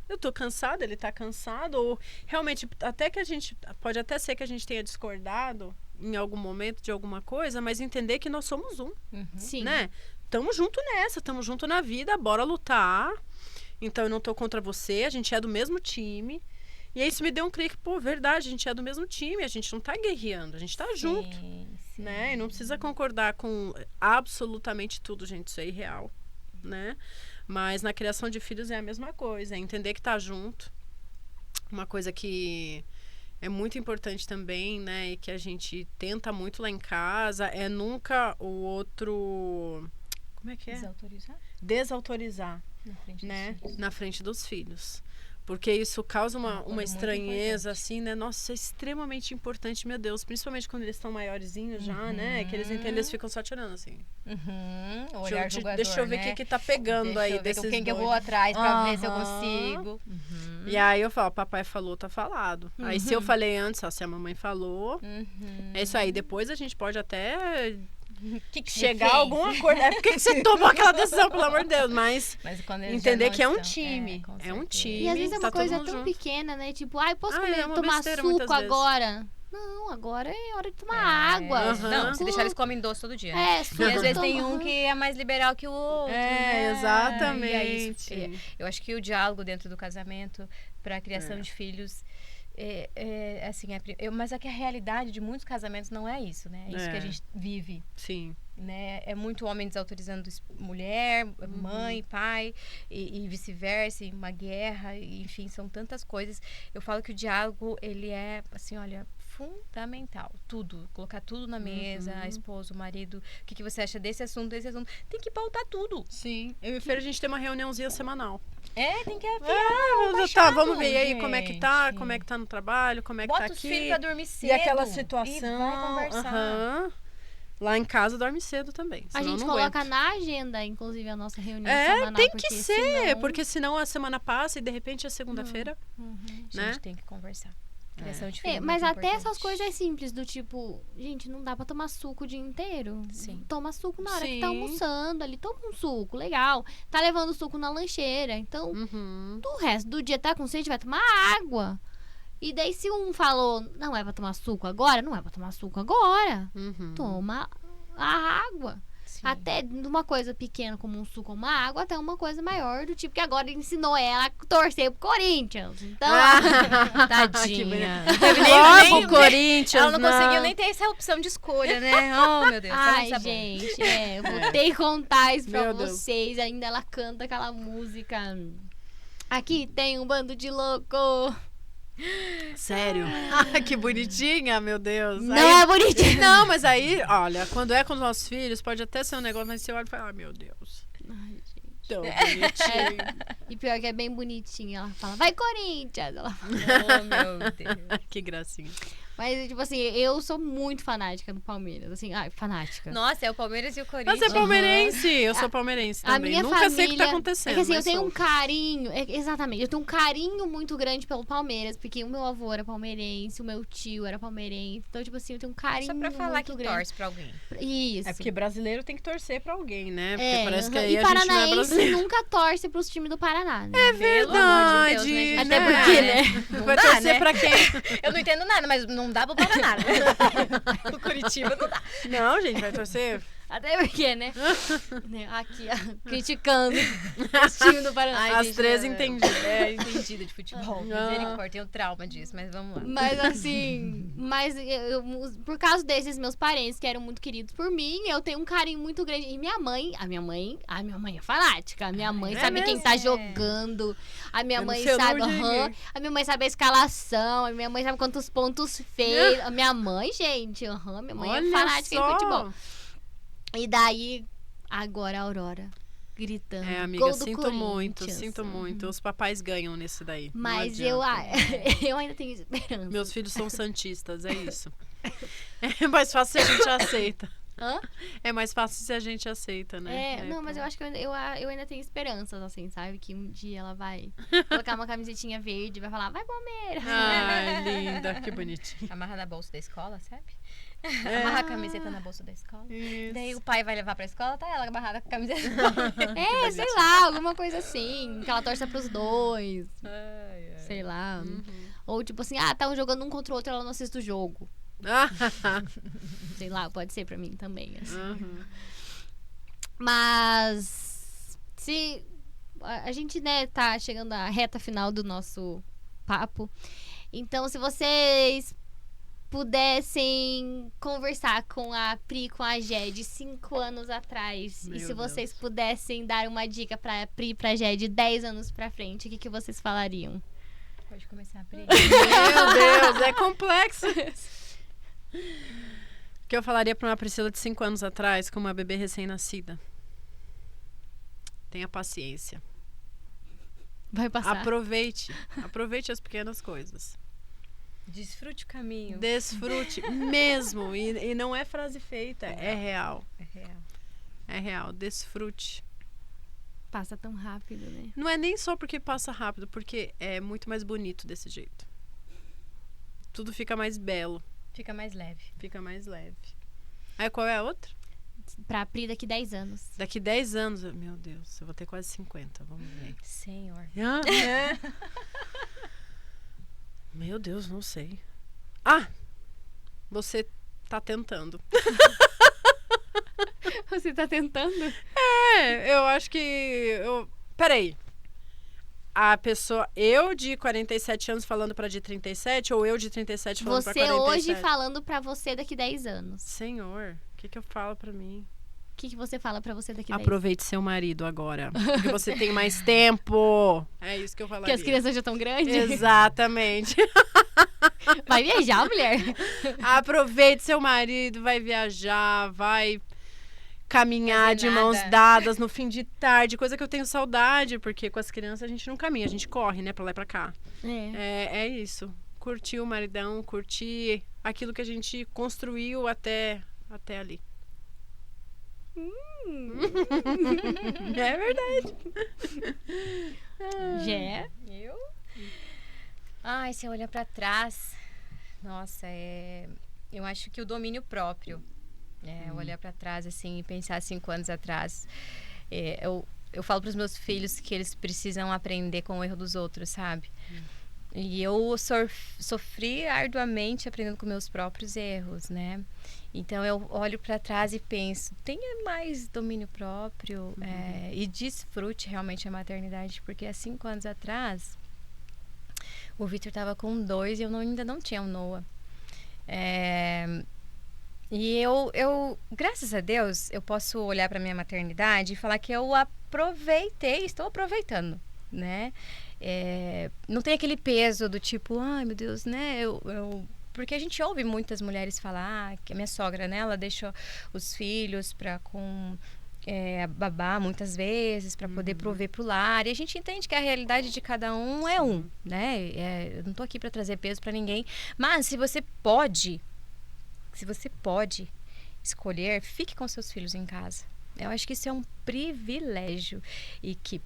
Eu tô cansada, ele tá cansado, ou realmente, até que a gente, pode até ser que a gente tenha discordado em algum momento de alguma coisa, mas entender que nós somos um, Sim. né? Tamo junto nessa, tamo junto na vida, bora lutar. Então eu não tô contra você, a gente é do mesmo time. E aí isso me deu um clique, verdade, a gente é do mesmo time, a gente não tá guerreando, a gente tá junto, né? E não precisa concordar com absolutamente tudo, gente, isso é irreal, né? Mas na criação de filhos é a mesma coisa, é entender que tá junto. Uma coisa que é muito importante também, né, e que a gente tenta muito lá em casa, é nunca o outro... Como é que é? Desautorizar. Na frente né? dos filhos. Na frente dos filhos. Porque isso causa uma estranheza, assim, né? Nossa, é extremamente importante, meu Deus. Principalmente quando eles estão maiorzinhos já, né? Que eles entendem, eles ficam só te olhando, assim. Olhar julgador, deixa eu ver o que tá pegando deixa aí eu ver desses com quem que eu dois. vou atrás pra ver se eu consigo. E aí eu falo, papai falou, tá falado. Aí se eu falei antes, ó, se a mamãe falou, é isso aí. Depois a gente pode até... Que chegar a algum acordo. Por que você tomou aquela decisão, pelo amor de Deus? Mas quando eles entender já que é não um estão, time. com É um certeza. time. E às vezes é tá uma coisa todo mundo tão junto. pequena, né? Tipo, posso é uma tomar besteira muitas suco vezes. agora? Não, agora é hora de tomar água. Não, se deixar eles comem doce todo dia. né? suco E às vezes tem toma- um que é mais liberal que o outro. né? Exatamente. E aí, eu acho que o diálogo dentro do casamento para a criação de filhos assim, mas é que a realidade de muitos casamentos não é isso, né? É isso que a gente vive. Sim. Né? É muito homem desautorizando mulher, mãe, pai e vice-versa, e uma guerra, e, enfim, são tantas coisas. Eu falo que o diálogo, ele é, assim, olha, fundamental. Tudo, colocar tudo na mesa, a esposa, o marido, o que você acha desse assunto, tem que pautar tudo. Sim. Eu e o Fer, a gente tem uma reuniãozinha semanal. Tem que Tá, vamos ver aí como é que tá, como é que tá no trabalho, como é que Bota tá os aqui. filhos pra dormir cedo. E aquela situação. E vai conversar. Lá em casa dorme cedo também. A senão gente não coloca aguento. na agenda, inclusive, a nossa reunião semanal. Tem porque que ser, senão- porque senão a semana passa e de repente é segunda-feira. A né? gente tem que conversar. Criação de filho é mas muito até importante. essas coisas simples do tipo, gente, não dá pra tomar suco o dia inteiro. Sim. Toma suco na hora que Sim. tá almoçando ali, toma um suco, legal. Tá levando suco na lancheira, então do resto do dia tá com sede, vai tomar água. E daí se um falou, não é pra tomar suco agora, não é pra tomar suco agora. Toma a água. Sim. Até de uma coisa pequena como um suco ou uma água, até uma coisa maior do tipo que agora ele ensinou ela a torcer pro Corinthians. Então, Tadinha. Logo, Corinthians, Ela não conseguiu nem ter essa opção de escolha, né? Oh, meu Deus. ai, ela não sabe. gente, eu vou ter que contar isso pra Meu Deus. vocês. Ainda ela canta aquela música. Aqui tem um bando de louco. Sério? Que bonitinha, meu Deus. Não Aí- é bonitinho. Não, mas aí, olha, quando é com os nossos filhos, pode até ser um negócio, mas você olha e fala, meu Deus. Ai, gente. Tão bonitinho. E pior que é bem bonitinha. Ela fala, vai Corinthians. Ela fala. Oh, meu Deus. Que gracinha. Mas, tipo assim, eu sou muito fanática do Palmeiras. Assim, fanática. Nossa, é o Palmeiras e o Corinthians. Mas é palmeirense, eu sou palmeirense A também. minha Nunca família, sei o que tá acontecendo. É que assim, eu mas tenho sou. um carinho. Exatamente, eu tenho um carinho muito grande pelo Palmeiras, porque o meu avô era palmeirense, o meu tio era palmeirense. Então, tipo assim, eu tenho um carinho Só pra falar muito que grande. torce pra alguém. Isso. É porque brasileiro tem que torcer pra alguém, né? Porque parece que aham. aí E a gente não é paranaense brasileiro. nunca torce pros times do Paraná, né? É Pelo amor de Deus, né, verdade. gente? Até Não porque, dá, né? Não Vai dá, torcer né? pra quem? Eu não entendo nada, mas não dá pro Paraná. O Curitiba não dá. Não, gente, vai torcer. Até porque, né? Aqui, ó, criticando os times do Paraná. Ai, As gente, três não, entendidas. Entendida de futebol. Misericórdia, tenho trauma disso, mas vamos lá. Mas assim, por causa desses meus parentes que eram muito queridos por mim, eu tenho um carinho muito grande. E a minha mãe é fanática. A minha mãe sabe quem tá jogando. A minha mãe sabe, a minha mãe sabe a escalação. A minha mãe sabe quantos pontos fez. A minha mãe, gente, minha mãe é fanática em futebol. E daí, agora a Aurora gritando. Amiga, gol do sinto Corinthians. muito. Os papais ganham nesse daí. Mas eu ainda tenho esperança. Meus filhos são santistas, é isso. É mais fácil se a gente aceita. Hã? É mais fácil se a gente aceita, né? Não, mas eu acho que eu ainda tenho esperanças, assim, sabe? Que um dia ela vai colocar uma camisetinha verde e vai falar, vai, Palmeiras! Ai, linda, que bonitinho. Amarra na bolsa da escola, sabe? Amarra a camiseta na bolsa da escola. Isso. Daí o pai vai levar pra escola, tá ela amarrada com a camiseta. Sei lá, alguma coisa assim. Que ela torça pros dois. Sei lá. Ou tipo assim, tão jogando um contra o outro, ela não assiste o jogo. Sei lá, pode ser pra mim também, assim. Mas se a gente, né, tá chegando à reta final do nosso papo. Então, se vocês pudessem conversar com a Pri, com a Gé de 5 anos atrás, e se vocês pudessem dar uma dica pra Pri, pra Gé de 10 anos pra frente, o que vocês falariam? Pode começar, Pri. Meu Deus, é complexo. O que eu falaria pra uma Priscila de 5 anos atrás, com uma bebê recém-nascida? Tenha paciência. Vai passar. Aproveite as pequenas coisas. Desfrute o caminho. Desfrute mesmo. E não é frase feita, é real. É real. É real, desfrute. Passa tão rápido, né? Não é nem só porque passa rápido, porque é muito mais bonito desse jeito. Tudo fica mais belo. Fica mais leve. Fica mais leve. Aí qual é a outra? Pra Pri daqui 10 anos. Daqui 10 anos, meu Deus, eu vou ter quase 50, vamos ver. Senhor. Meu Deus, não sei. Você tá tentando. Você tá tentando? Eu acho que... Peraí. A pessoa... Eu de 47 anos falando pra de 37 ou eu de 37 falando pra 47? Você hoje falando pra você daqui 10 anos. Senhor, o que eu falo pra mim? O que você fala pra você daqui 10 anos? Aproveite seu marido agora. Porque você tem mais tempo. É isso que eu falaria. Porque as crianças já estão grandes? Exatamente. Vai viajar, mulher? Aproveite seu marido, vai viajar, vai caminhar de mãos nada. dadas no fim de tarde, coisa que eu tenho saudade, porque com as crianças a gente não caminha, a gente corre, né, pra lá e pra cá. É isso. Curtir o maridão, curtir aquilo que a gente construiu até ali. É verdade. Gé? Eu? Ai, se eu olhar pra trás, nossa, eu acho que o domínio próprio. Olhar pra trás, assim, e pensar 5 anos atrás. Eu falo pros meus filhos que eles precisam aprender com o erro dos outros, sabe? E eu sofri arduamente aprendendo com meus próprios erros, né? Então eu olho pra trás e penso, tenha mais domínio próprio e desfrute realmente a maternidade, porque há 5 anos atrás o Victor tava com 2 e eu ainda não tinha o Noah. E eu, graças a Deus, eu posso olhar pra minha maternidade e falar que eu estou aproveitando, né? Não tem aquele peso do tipo, ai meu Deus, né? Porque a gente ouve muitas mulheres falar que a minha sogra, né? Ela deixou os filhos com babá muitas vezes para poder prover pro lar. E a gente entende que a realidade de cada um é né? Eu não tô aqui para trazer peso para ninguém. Mas se você pode escolher, fique com seus filhos em casa. Eu acho que isso é um privilégio e que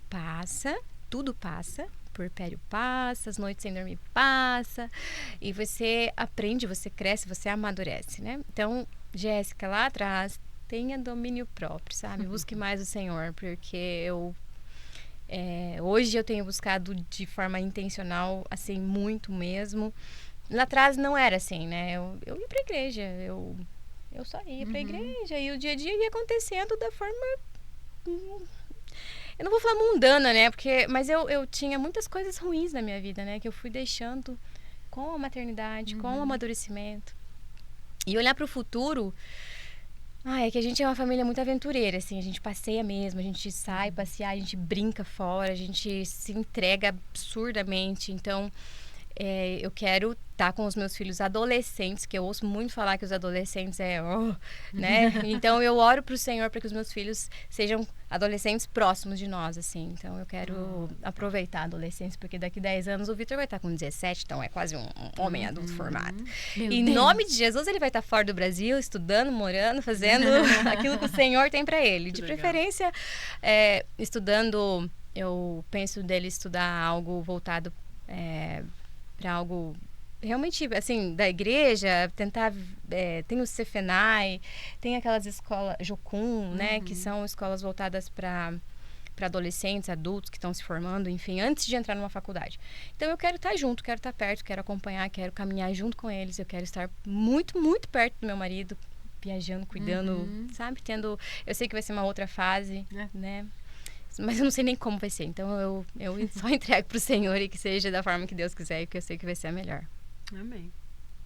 tudo passa, o puerpério passa, as noites sem dormir passa, e você aprende, você cresce, você amadurece, né? Então, Jéssica, lá atrás, tenha domínio próprio, sabe? Busque mais o Senhor, porque hoje eu tenho buscado de forma intencional, assim, muito mesmo. Lá atrás não era assim, né? Eu ia pra igreja, eu eu só ia pra igreja. E o dia a dia ia acontecendo da forma... Eu não vou falar mundana, né? Mas eu tinha muitas coisas ruins na minha vida, né? Que eu fui deixando com a maternidade, com o amadurecimento. E olhar pro futuro... é que a gente é uma família muito aventureira, assim. A gente passeia mesmo, a gente sai passear, a gente brinca fora, a gente se entrega absurdamente. Então, eu quero estar com os meus filhos adolescentes, que eu ouço muito falar que os adolescentes né? Então, eu oro pro Senhor para que os meus filhos sejam adolescentes próximos de nós, assim. Então, eu quero aproveitar a adolescência, porque daqui 10 anos o Vitor vai estar com 17, então é quase um homem adulto formado. Em nome de Jesus, ele vai estar fora do Brasil, estudando, morando, fazendo aquilo que o Senhor tem para ele. De preferência, estudando, eu penso dele estudar algo voltado para algo realmente, assim, da igreja, tentar... tem o Cefenai, tem aquelas escolas Jocum, né? Que são escolas voltadas para adolescentes, adultos que estão se formando, enfim, antes de entrar numa faculdade. Então, eu quero estar junto, quero estar perto, quero acompanhar, quero caminhar junto com eles. Eu quero estar muito, muito perto do meu marido, viajando, cuidando, sabe? Eu sei que vai ser uma outra fase, né? Mas eu não sei nem como vai ser. Então, eu só entrego pro Senhor e que seja da forma que Deus quiser, porque eu sei que vai ser a melhor. Amém.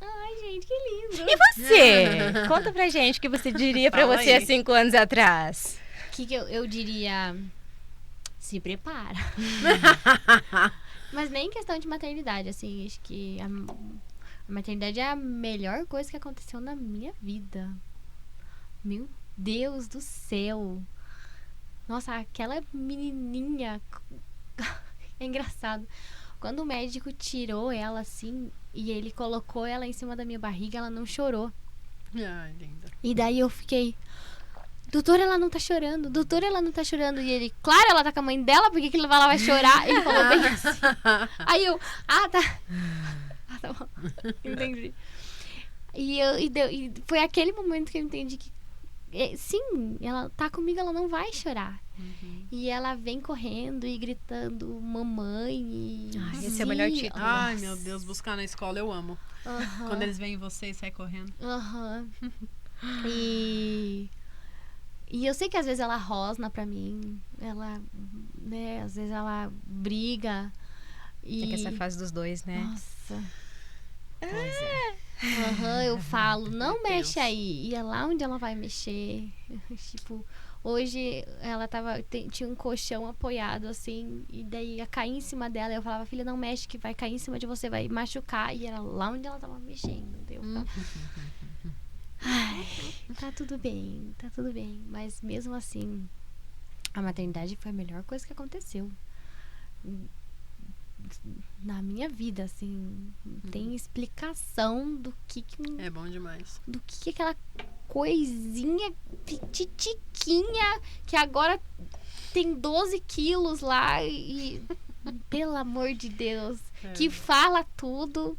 Ai, gente, que lindo. E você? Conta pra gente o que você diria pra você há 5 anos atrás. O que eu diria? Se prepara. Mas nem em questão de maternidade, assim. Acho que a maternidade é a melhor coisa que aconteceu na minha vida. Meu Deus do céu. Nossa, aquela menininha... É engraçado. Quando o médico tirou ela, assim, e ele colocou ela em cima da minha barriga, ela não chorou. Ai, linda. E daí eu fiquei... Doutor, ela não tá chorando. Doutor, ela não tá chorando. E ele... Claro, ela tá com a mãe dela, por que ela vai chorar? Ele falou bem assim. Aí eu... tá. Tá bom. Entendi. E foi aquele momento que eu entendi que... sim, ela tá comigo, ela não vai chorar. E ela vem correndo e gritando mamãe. Esse é o melhor título. Ai, meu Deus, buscar na escola eu amo. Quando eles veem você e saem correndo. E eu sei que às vezes ela rosna pra mim. Ela, né, às vezes ela briga. É que essa fase dos dois, né? Nossa. Eu falo, não mexe aí. E é lá onde ela vai mexer. Tipo, hoje ela tinha um colchão apoiado assim, e daí ia cair em cima dela. Eu falava, filha, não mexe, que vai cair em cima de você, vai machucar. E era lá onde ela tava mexendo. Ai, tá tudo bem, tá tudo bem. Mas mesmo assim, a maternidade foi a melhor coisa que aconteceu na minha vida, assim. Tem explicação do que é bom demais. Do que aquela coisinha titiquinha que agora tem 12 quilos lá e pelo amor de Deus, que fala tudo,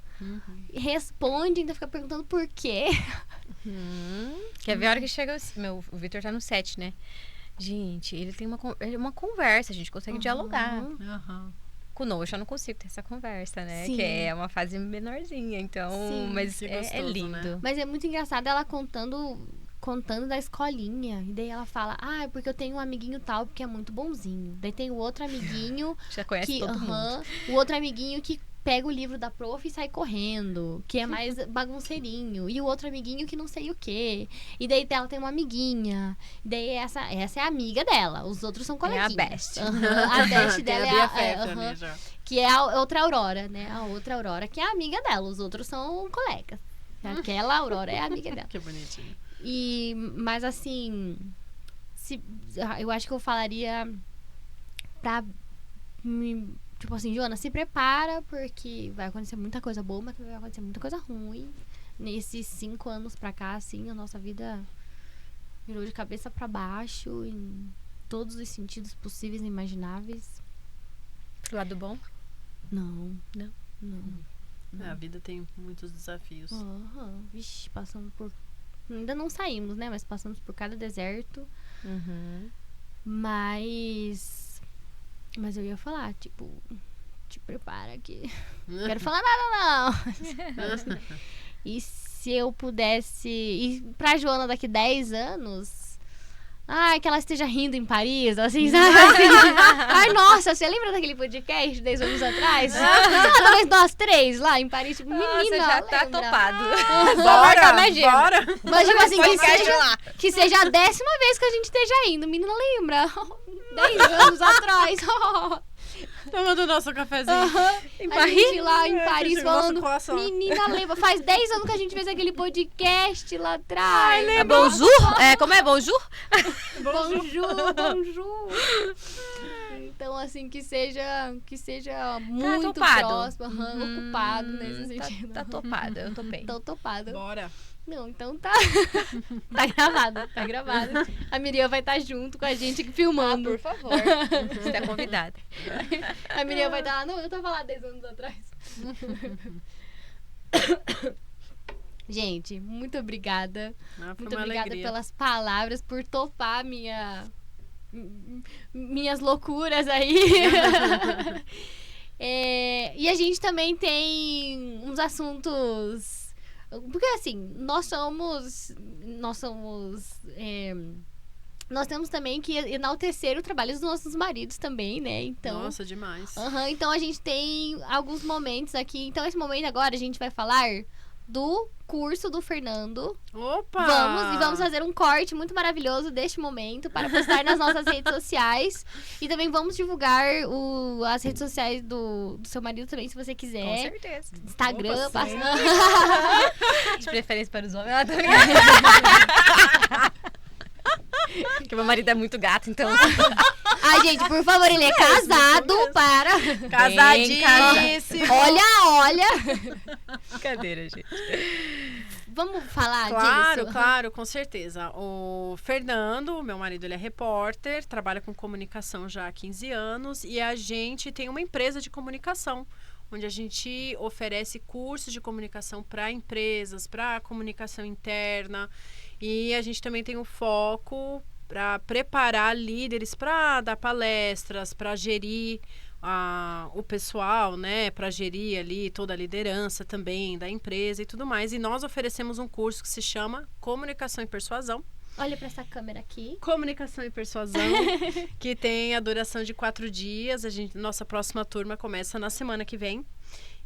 responde, ainda fica perguntando por quê. Quer ver a hora que chega o Vitor tá no 7, né? Gente, ele tem uma conversa, a gente consegue dialogar. Com o Noah eu já não consigo ter essa conversa, né? Sim. Que é uma fase menorzinha, então... Sim. Mas gostoso, é lindo. né? Mas é muito engraçado ela contando da escolinha. E daí ela fala, é porque eu tenho um amiguinho tal, porque é muito bonzinho. Daí tem o outro amiguinho... Já conhece todo mundo. O outro amiguinho que pega o livro da prof e sai correndo, que é mais bagunceirinho. E o outro amiguinho que não sei o quê. E daí ela tem uma amiguinha. E daí essa é a amiga dela. Os outros são coleguinhas. É a best. A best dela é que é a outra Aurora, né? A outra Aurora que é a amiga dela. Os outros são colegas. Aquela Aurora é a amiga dela. Que bonitinho. Mas assim, eu acho que eu falaria pra me... Tipo assim, Joana, se prepara, porque vai acontecer muita coisa boa, mas também vai acontecer muita coisa ruim. Nesses 5 anos pra cá, assim, a nossa vida virou de cabeça pra baixo, em todos os sentidos possíveis e imagináveis. Pro lado bom? Não. A vida tem muitos desafios. Vixe, passamos por... Ainda não saímos, né? Mas passamos por cada deserto. Mas eu ia falar, tipo, te prepara que... Não quero falar nada, não. E se eu pudesse ir pra Joana daqui 10 anos... que ela esteja rindo em Paris, assim, sabe? Ai, nossa, você lembra daquele podcast 10 anos atrás? Talvez nós 3 lá em Paris, tipo, menina, já tá lembra? topado. Bora! Mas, tipo assim, Podcast lá. que seja a 10ª vez que a gente esteja indo. Menina, lembra? 10 anos atrás. Tomando o nosso cafezinho. A gente lá em Paris chegou nosso falando, croissant. menina, lembra? Faz 10 anos que a gente fez aquele podcast lá atrás. É bonjour? Como é bonjour? Bonjour. Então, assim, que seja muito topado. próximo, ocupado nesse sentido. Tá topado, eu topei. Então, topado. Bora. Não, então tá. Tá gravado. A Miriam vai estar junto com a gente filmando. Por favor. Você tá convidada. A Miriam vai estar lá, não, eu tava lá 10 anos atrás. Gente, muito obrigada. Foi Muito uma obrigada alegria. pelas palavras, por topar minhas loucuras aí. E a gente também tem uns assuntos... Porque assim, nós temos também que enaltecer o trabalho dos nossos maridos também, né? Então, Nossa, demais. então a gente tem alguns momentos aqui. Então, esse momento agora a gente vai falar do curso do Fernando. Opa! Vamos fazer um corte muito maravilhoso deste momento para postar nas nossas redes sociais. E também vamos divulgar as redes sociais do seu marido também, se você quiser. Com certeza. Instagram, Opa, sim. De preferência para os homens. Ela tá Porque meu marido é muito gato, então... Ai, gente, por favor, ele é casado para... Casadíssimo. Olha. Brincadeira, gente. Vamos falar disso? Claro, com certeza. O Fernando, meu marido, ele é repórter, trabalha com comunicação já há 15 anos e a gente tem uma empresa de comunicação, onde a gente oferece cursos de comunicação para empresas, para comunicação interna, e a gente também tem um foco para preparar líderes para dar palestras, para gerir o pessoal, né, para gerir ali toda a liderança também da empresa e tudo mais. E nós oferecemos um curso que se chama Comunicação e Persuasão. Olha para essa câmera aqui. Comunicação e Persuasão, que tem a duração de 4 dias. Nossa próxima turma começa na semana que vem,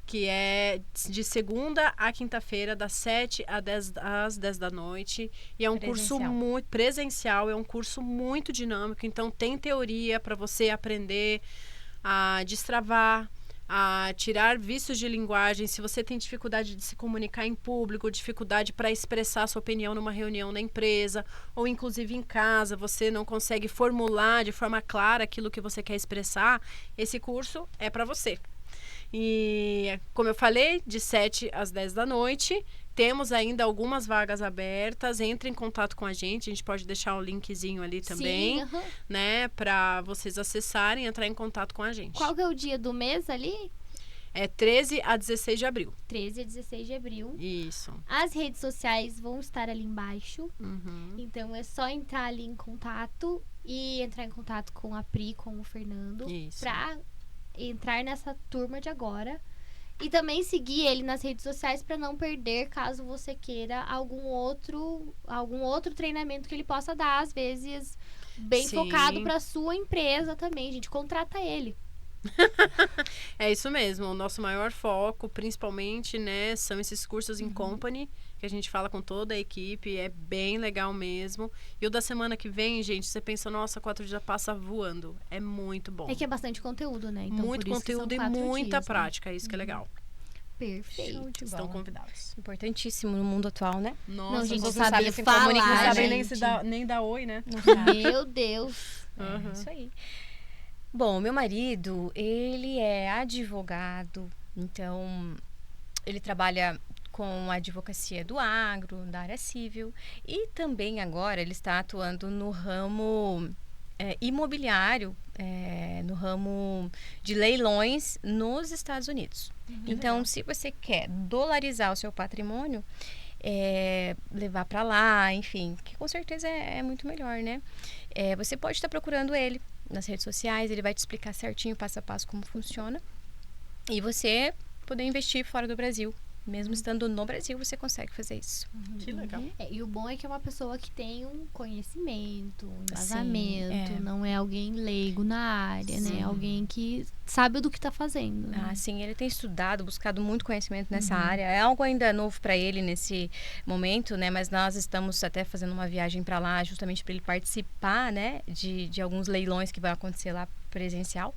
que é de segunda a quinta-feira, das 7 às 10 da noite. E é um curso muito presencial, é um curso muito dinâmico. Então, tem teoria para você aprender a destravar, a tirar vícios de linguagem. Se você tem dificuldade de se comunicar em público, dificuldade para expressar sua opinião numa reunião na empresa, ou inclusive em casa, você não consegue formular de forma clara aquilo que você quer expressar, esse curso é para você. E, como eu falei, de 7 às 10 da noite, temos ainda algumas vagas abertas. Entre em contato com a gente pode deixar um linkzinho ali também, Sim, né, para vocês acessarem, entrar em contato com a gente. Qual que é o dia do mês ali? É 13 a 16 de abril. 13 a 16 de abril. Isso. As redes sociais vão estar ali embaixo. Uhum. Então, é só entrar ali em contato e entrar em contato com a Pri, com o Fernando. Isso. Pra entrar nessa turma de agora. E também seguir ele nas redes sociais para não perder, caso você queira algum outro treinamento que ele possa dar, às vezes bem Sim. focado para sua empresa também, gente. Contrata ele. É isso mesmo. O nosso maior foco, principalmente, né, são esses cursos em company, que a gente fala com toda a equipe. É bem legal mesmo. E o da semana que vem, gente, você pensa, nossa, 4 dias passa voando. É muito bom. É que é bastante conteúdo, né? Então, muito por isso que são conteúdo e 4 muita dias, né? prática. É isso que é legal. Perfeito. Show de Estão bola. convidados. Importantíssimo no mundo atual, né? Nossa, Não, gente, não saber sabe se falar, comunicar, não sabe gente. nem dar oi, né? Não sabe. Meu Deus. Uhum. Isso aí. Bom, meu marido, ele é advogado, então ele trabalha com a advocacia do agro, da área civil, e também agora ele está atuando no ramo imobiliário, no ramo de leilões nos Estados Unidos. Então, se você quer dolarizar o seu patrimônio, levar para lá, enfim, que com certeza é muito melhor, né? Você pode estar procurando ele nas redes sociais, ele vai te explicar certinho, passo a passo, como funciona. E você poder investir fora do Brasil, Mesmo estando no Brasil, você consegue fazer isso. Que legal. E o bom é que é uma pessoa que tem um conhecimento, um embasamento, Sim, não é alguém leigo na área, né? Alguém que sabe do que tá fazendo. Né? Sim, ele tem estudado, buscado muito conhecimento nessa área. É algo ainda novo para ele nesse momento, né? Mas nós estamos até fazendo uma viagem para lá, justamente para ele participar, né? De alguns leilões que vai acontecer lá presencial.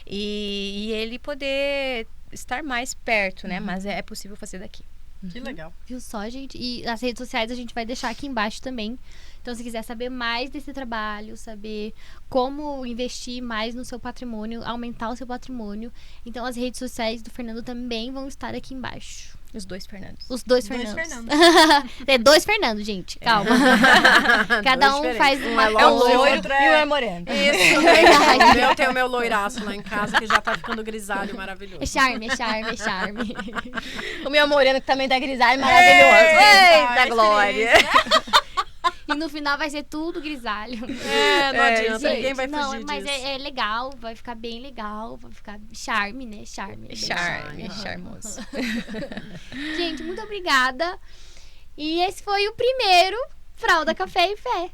E ele poder estar mais perto, né? Mas é possível fazer daqui. Que legal. Viu só, gente? E as redes sociais a gente vai deixar aqui embaixo também. Então, se quiser saber mais desse trabalho, saber como investir mais no seu patrimônio, aumentar o seu patrimônio, então as redes sociais do Fernando também vão estar aqui embaixo. Os dois Fernandos. Os dois Fernandos. É dois Fernandos, gente. Calma. Cada um faz uma é um loiro, loiro outro e um é moreno. Isso, verdade. Eu tenho o meu loiraço lá em casa, que já tá ficando grisalho, maravilhoso. É charme, é charme, é charme. O meu moreno que também tá grisalho, maravilhoso. Eita, glória! E no final vai ser tudo grisalho. Não adianta, Gente, ninguém vai não, fugir mas disso. é legal, vai ficar bem legal, vai ficar charme, né? Charme. É bem Charme, charmoso. Gente, muito obrigada. E esse foi o primeiro Fralda Café e Fé.